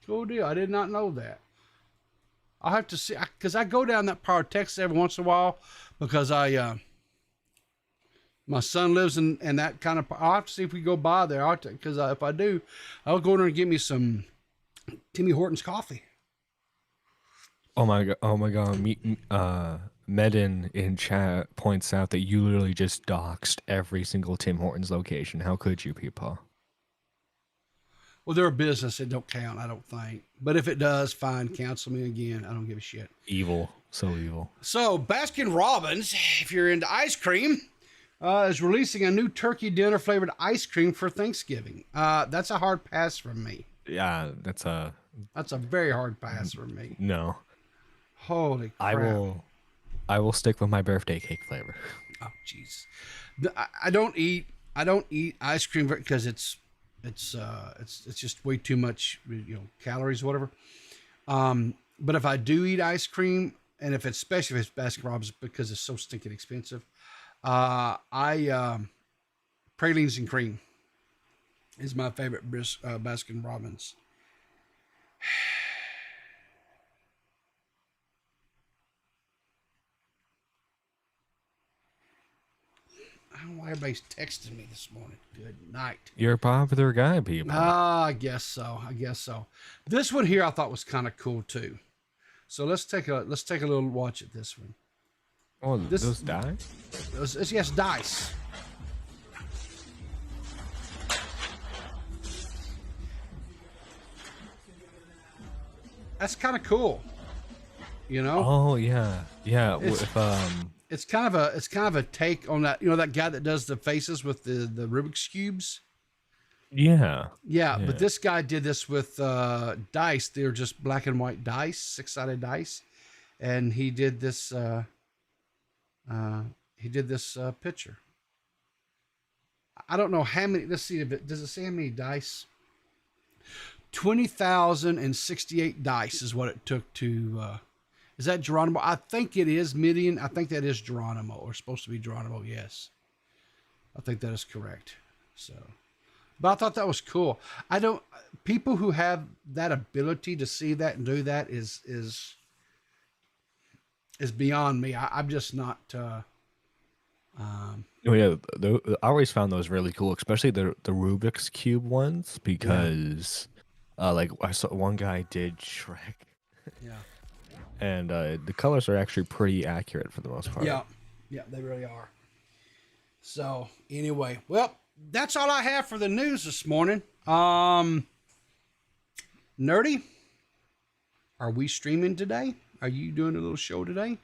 Cool deal. I did not know that. I'll have to see, because I go down that part of Texas every once in a while, because my son lives in that kind of. I'll have to see if we go by there. Because if I do, I'll go in there and get me some Timmy Hortons coffee. Oh my god! Medin in chat points out that you literally just doxed every single Tim Hortons location. How could you, people? Well, they're a business. It don't count, I don't think. But if it does, fine. Cancel me again. I don't give a shit. Evil. So evil. So, Baskin Robbins, if you're into ice cream, is releasing a new turkey dinner flavored ice cream for Thanksgiving. That's a hard pass from me. Yeah, that's a very hard pass from me. No. Holy crap. I will stick with my birthday cake flavor. Oh, jeez. I don't eat ice cream because it's just way too much, calories, whatever. But if I do eat ice cream, and especially if it's Baskin Robbins, because it's so stinking expensive, pralines and cream is my favorite Baskin Robbins. I don't know why everybody's texting me this morning. Good night. You're a popular guy, people. I guess so. This one here I thought was kind of cool too. So let's take a little watch at this one. Oh, those dice? Yes, dice. That's kind of cool. Oh yeah. It's kind of a take on that, that guy that does the faces with the Rubik's cubes. Yeah. But this guy did this with dice. They're just black and white dice, 6-sided dice, and he did this. Picture. I don't know how many. Let's see if does it say how many dice? 20,068 dice is what it took to. Is that Geronimo? I think it is Midian. I think that is Geronimo, or supposed to be Geronimo. Yes, I think that is correct. So, but I thought that was cool. People who have that ability to see that and do that is beyond me. I'm just not. Oh yeah, I always found those really cool, especially the Rubik's cube ones, because like I saw one guy did Shrek. Yeah. And the colors are actually pretty accurate for the most part. Yeah, they really are. So anyway, well, that's all I have for the news this morning. Nerdy, are we streaming today? Are you doing a little show today?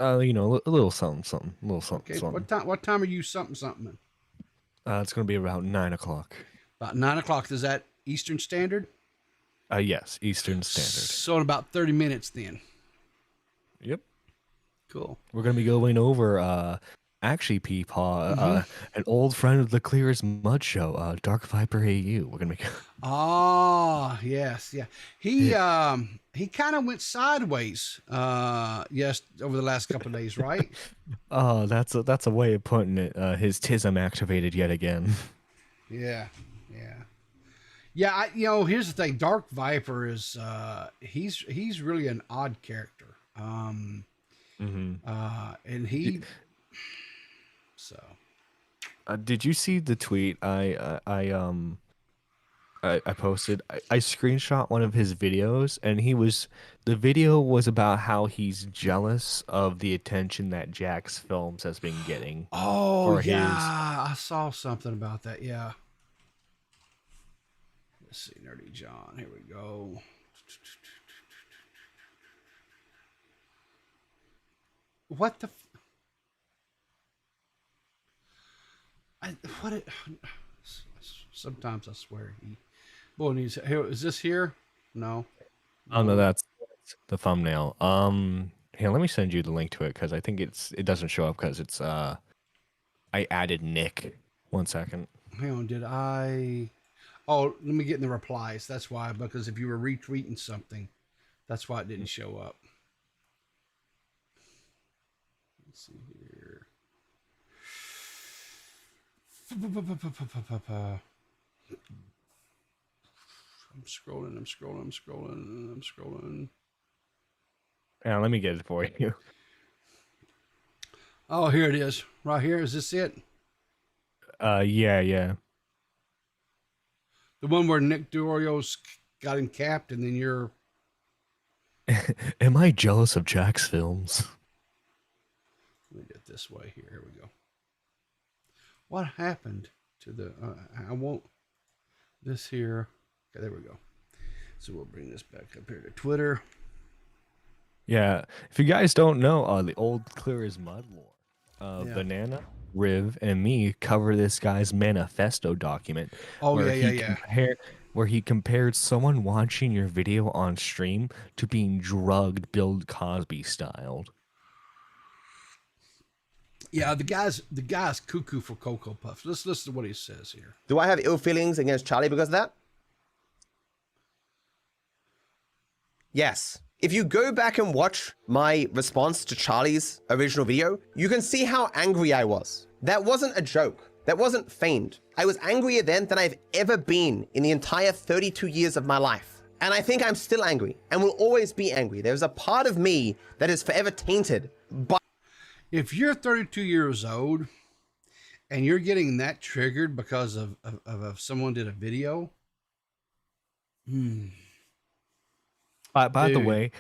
A little something, Okay, something. what time are you something? It's going to be about 9:00. About 9:00. Is that Eastern Standard? Yes, Eastern Standard. So in about 30 minutes then. Yep. Cool. We're gonna be going over actually Peepaw, an old friend of the Clear as Mud show, Dark Viper AU. We're gonna be Oh, yes, yeah. He kind of went sideways yes over the last couple of days, right? Oh, that's a way of putting it. His tism activated yet again. Yeah. Yeah, here's the thing. Dark Viper is he's really an odd character. And he so Did you see the tweet I posted? I screenshot one of his videos, and the video was about how he's jealous of the attention that Jack's Films has been getting. Oh yeah, I saw something about that. Yeah. Let's see, Nerdy John. Here we go. What the? Sometimes I swear he. Boy, needs. Here, is this here? No. Oh no, that's the thumbnail. Here, let me send you the link to it because I think it doesn't show up because it's I added Nick. 1 second. Hang on, did I? Oh, let me get in the replies. That's why, because if you were retweeting something, that's why it didn't show up. Let's see here. I'm scrolling. Yeah, let me get it for you. Oh, here it is. Right here. Is this it? Yeah. The one where Nick Dorios got him capped, and then you're. Am I jealous of Jack's Films? Let me get this way here. Here we go. What happened to the? I won't. This here. Okay, there we go. So we'll bring this back up here to Twitter. Yeah, if you guys don't know, the old Clear as Mud lore, Banana, Riv, and me cover this guy's manifesto document. Oh, Where he compared someone watching your video on stream to being drugged Bill Cosby styled. Yeah, the guy's cuckoo for Cocoa Puffs. Let's listen to what he says here. Do I have ill feelings against Charlie because of that? Yes. If you go back and watch my response to Charlie's original video, you can see how angry I was. That wasn't a joke. That wasn't feigned. I was angrier then than I've ever been in the entire 32 years of my life. And I think I'm still angry and will always be angry. There's a part of me that is forever tainted by... If you're 32 years old and you're getting that triggered because of someone did a video, By the way,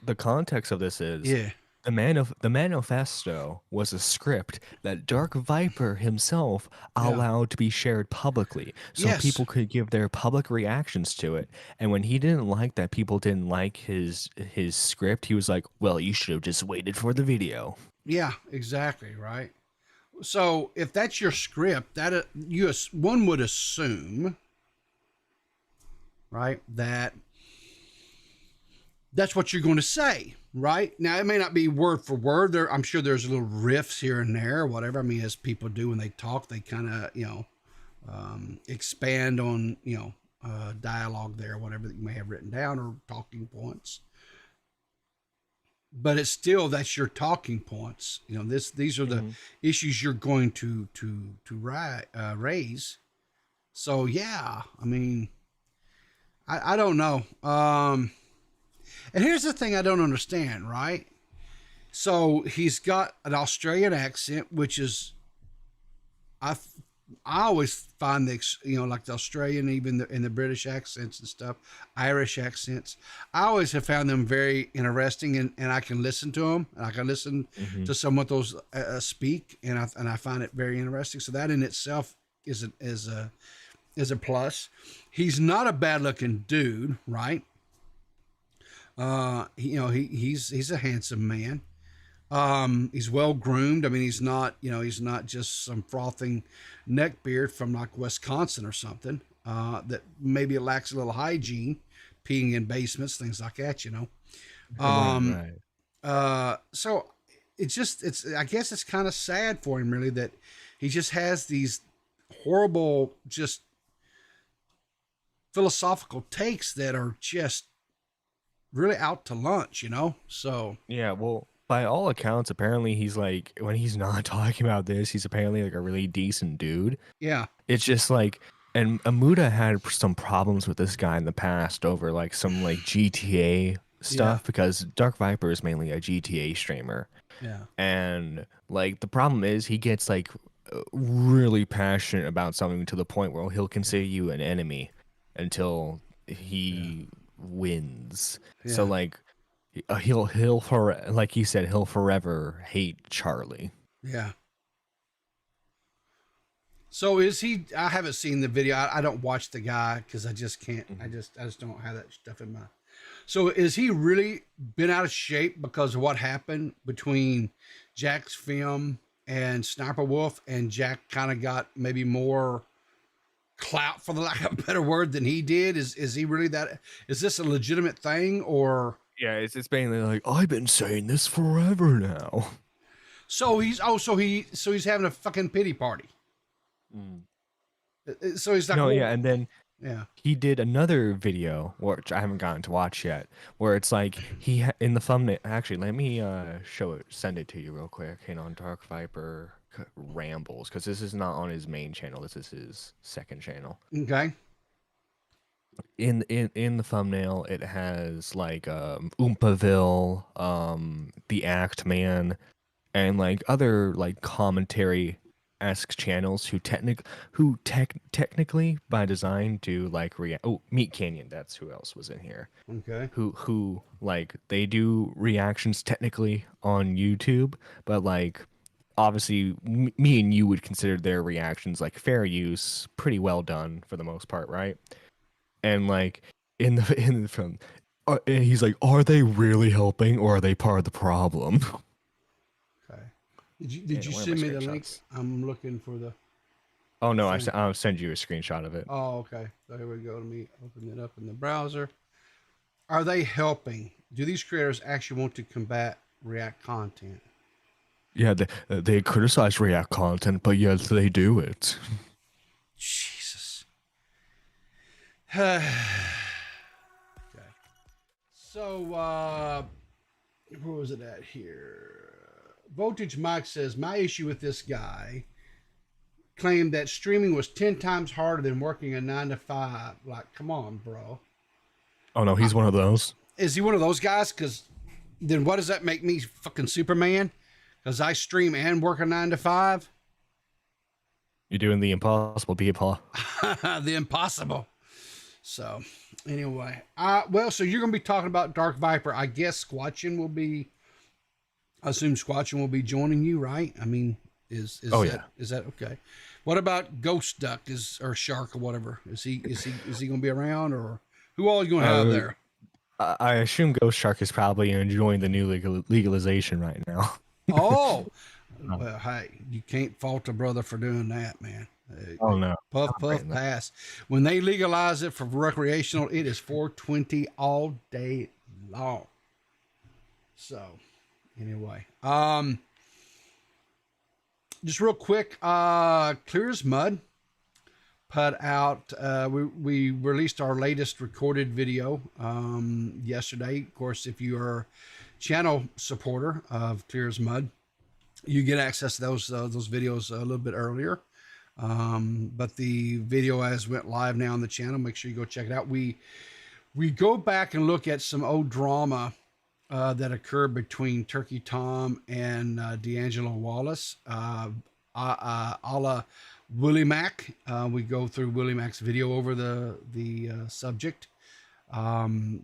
the context of this is the manifesto was a script that Dark Viper himself allowed to be shared publicly, so people could give their public reactions to it. And when he didn't like that people didn't like his script, he was like, "Well, you should have just waited for the video." Yeah, exactly, right. So if that's your script, that one would assume, right, that's what you're going to say, right? Now, it may not be word for word. I'm sure there's little riffs here and there, or whatever. I mean, as people do when they talk, they kind of, expand on, dialogue there, whatever that you may have written down or talking points. But it's still, that's your talking points. These are the issues you're going to raise. So, yeah, I mean, I don't know. And here's the thing I don't understand, right? So he's got an Australian accent, which is, I always find like the Australian, even in the British accents and stuff, Irish accents, I always have found them very interesting, and I can listen to them, and I can listen to some of those speak, and I find it very interesting. So that in itself is a plus. He's not a bad looking dude, right? He's a handsome man. He's well groomed. I mean, he's not just some frothing neckbeard from like Wisconsin or something, that maybe it lacks a little hygiene, peeing in basements, things like that, Right. So I guess it's kind of sad for him, really, that he just has these horrible, just philosophical takes that are just really out to lunch, you know? So, Yeah, well, by all accounts, apparently he's like, when he's not talking about this, he's apparently like a really decent dude. yeah. It's just like, and Amuda had some problems with this guy in the past over like some like GTA stuff because Dark Viper is mainly a GTA streamer. Yeah. And like the problem is he gets like really passionate about something to the point where he'll consider you an enemy until he wins. So Yeah. like like he said, he'll forever hate Charlie. Yeah. So is he? I haven't seen the video. I don't watch the guy because I just can't. I just don't have that stuff in my. So is he really been out of shape because of what happened between Jack's film and Sniper Wolf, and Jack kind of got maybe more clout, for the lack of a better word, than he did? Is he really that? Is this a legitimate thing, or? Yeah, it's mainly like I've been saying this forever now. So he's he's having a fucking pity party. So he's like, no, yeah, and then yeah, he did another video, which I haven't gotten to watch yet, where it's like in the thumbnail. Actually, let me send it to you real quick. Hang on, Dark Viper rambles, because this is not on his main channel. This is his second channel. Okay. In the thumbnail, it has like Oompaville, the Act Man, and like other like commentary-esque channels who technically by design do like Meat Canyon. That's who else was in here. Okay. Who like they do reactions technically on YouTube, but like obviously me and you would consider their reactions like fair use, pretty well done for the most part, right? And like in the film, and he's like, "Are they really helping, or are they part of the problem?" Okay. Did you send me the link? I'm looking for the. Oh no, I'll send you a screenshot of it. Oh, okay. So here we go. Let me open it up in the browser. Are they helping? Do these creators actually want to combat React content? Yeah, they criticize React content, but yes, they do it. Jesus. Okay. So, where was it at here? Voltage Mike says, my issue with this guy claimed that streaming was 10 times harder than working a 9 to 5. Like, come on, bro. Oh no, he's one of those. Is he one of those guys? Because then what does that make me, fucking Superman? Because I stream and work a 9 to 5? You're doing the impossible, people. The impossible. So, anyway, well, so you're going to be talking about Dark Viper. I guess Squatchin will be. I assume Squatchin will be joining you, right? I mean, is that okay? What about Ghost Duck or Shark or whatever? Is he going to be around, or who all are you going to have there? I assume Ghost Shark is probably enjoying the new legalization right now. Oh, well, hey, you can't fault a brother for doing that, man. Oh no, puff pass. When they legalize it for recreational, it is 420 all day long. So, anyway, just real quick, Clear as Mud put out. We released our latest recorded video yesterday. Of course, if you are a channel supporter of Clear as Mud, you get access to those videos a little bit earlier. But the video has went live now on the channel. Make sure you go check it out. We go back and look at some old drama that occurred between Turkey Tom and D'Angelo Wallace, a la Willie Mack. We go through Willie Mack's video over the subject,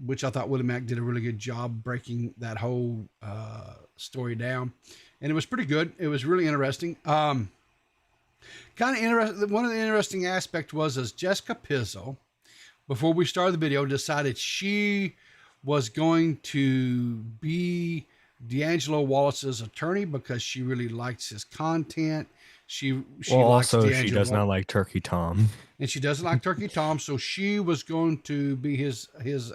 which I thought Willie Mack did a really good job breaking that whole story down, and it was pretty good. It was really interesting. Kind of interesting. One of the interesting aspects was as Jessica Pizzle, before we started the video, decided she was going to be D'Angelo Wallace's attorney because she really likes his content. She Well, likes also, D'Angelo she does not Wallace. like Turkey Tom. And she doesn't like Turkey Tom, so she was going to be his.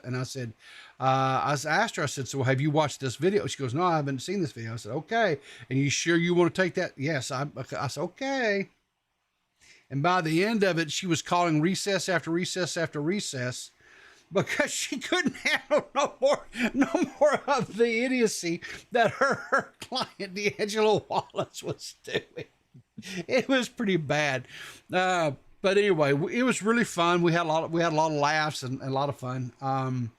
And I said, I asked her, I said, so have you watched this video? She goes, no, I haven't seen this video. I said, okay. And you sure you want to take that? Yes. I said, okay. And by the end of it, she was calling recess after recess after recess because she couldn't handle no more of the idiocy that her client D'Angelo Wallace was doing. It was pretty bad. But anyway, it was really fun. We had a lot of laughs and a lot of fun. I'm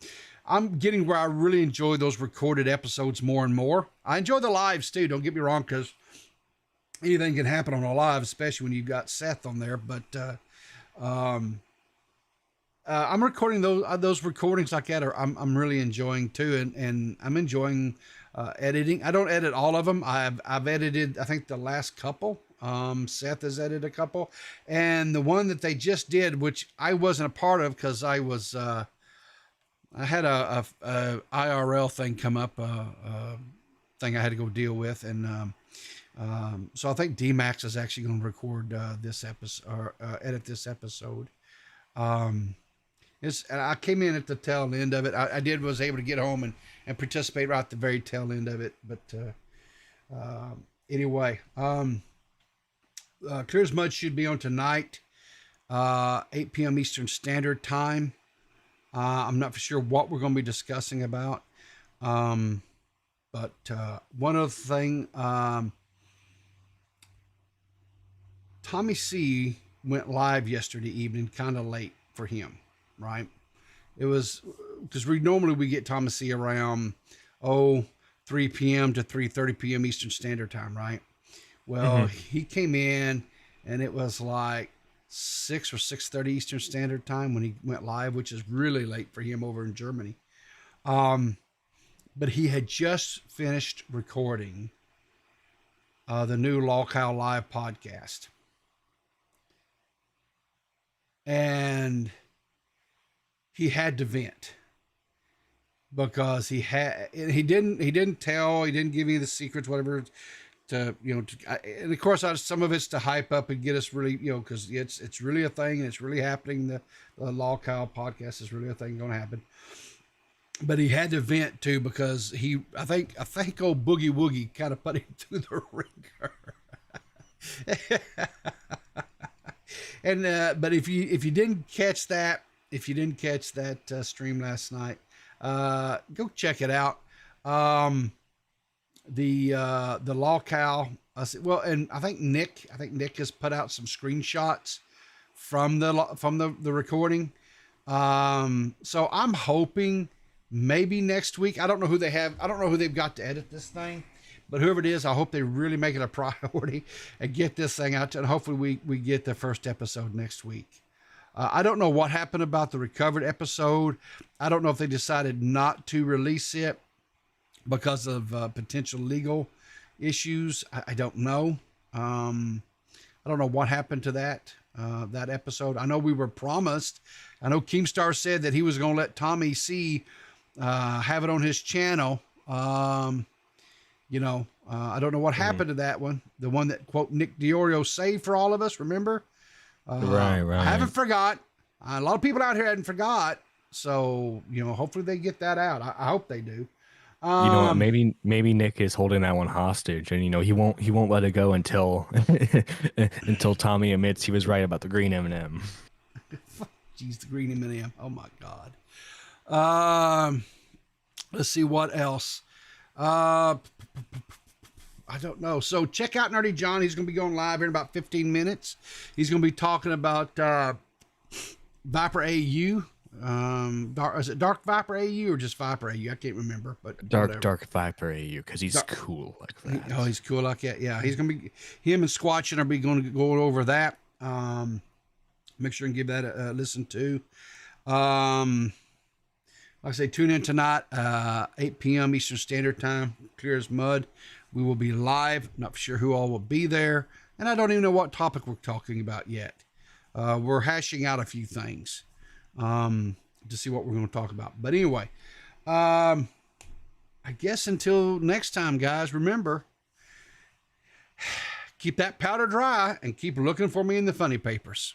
getting where I really enjoy those recorded episodes more and more. I enjoy the lives too. Don't get me wrong, because anything can happen on a live, especially when you've got Seth on there. But I'm recording those recordings like that. I'm really enjoying too, and I'm enjoying editing. I don't edit all of them. I've edited, I think, the last couple. Seth has edited a couple, and the one that they just did, which I wasn't a part of because I was I had a IRL thing come up, thing I had to go deal with, and so I think D-Max is actually going to record this episode, or edit this episode. And I came in at the tail end of it. I was able to get home and participate right at the very tail end of it. But anyway, Clear as Mud should be on tonight, 8 p.m. Eastern Standard Time. I'm not for sure what we're going to be discussing about. But one other thing, Tommy C went live yesterday evening, kind of late for him, right? It was because we get Tommy C around 3 p.m. to 3:30 p.m. Eastern Standard Time, right? Well, he came in and it was like 6 or 6:30 Eastern Standard Time when he went live, which is really late for him over in Germany. But he had just finished recording the new Lolcow Live podcast. And he had to vent because he didn't give me the secrets, whatever, and of course some of it's to hype up and get us really, because it's really a thing and it's really happening. The Lolcow podcast is really a thing going to happen. But he had to vent too because I think old Boogie Woogie kind of put him through the ringer. And but if you didn't catch that stream last night, go check it out. The Lolcow. And I think Nick has put out some screenshots from the recording. So I'm hoping maybe next week. I don't know who they've got to edit this thing. But whoever it is, I hope they really make it a priority and get this thing out. And hopefully we get the first episode next week. I don't know what happened about the recovered episode. I don't know if they decided not to release it because of potential legal issues. I don't know. I don't know what happened to that episode. I know we were promised. I know Keemstar said that he was going to let Tommy C have it on his channel. I don't know what happened to that one. The one that, quote, Nick Diorio saved for all of us, remember? Right. I haven't forgot. A lot of people out here hadn't forgot. So, hopefully they get that out. I hope they do. Maybe Nick is holding that one hostage, and he won't let it go until until Tommy admits he was right about the green M&M. Jeez, the green M&M. Oh my God. Let's see what else. I don't know. So check out Nerdy John. He's going to be going live here in about 15 minutes. He's going to be talking about Viper AU. Is it Dark Viper AU or just Viper AU? I can't remember. But Dark Viper AU, because he's cool like that. He's cool like that. Yeah, he's going to be, him and Squatchin are going to go over that. Make sure and give that a listen to. Like I say, tune in tonight, 8 p.m. Eastern Standard Time, Clear as Mud. We will be live. Not for sure who all will be there. And I don't even know what topic we're talking about yet. We're hashing out a few things to see what we're going to talk about. But anyway, I guess until next time, guys, remember, keep that powder dry and keep looking for me in the funny papers.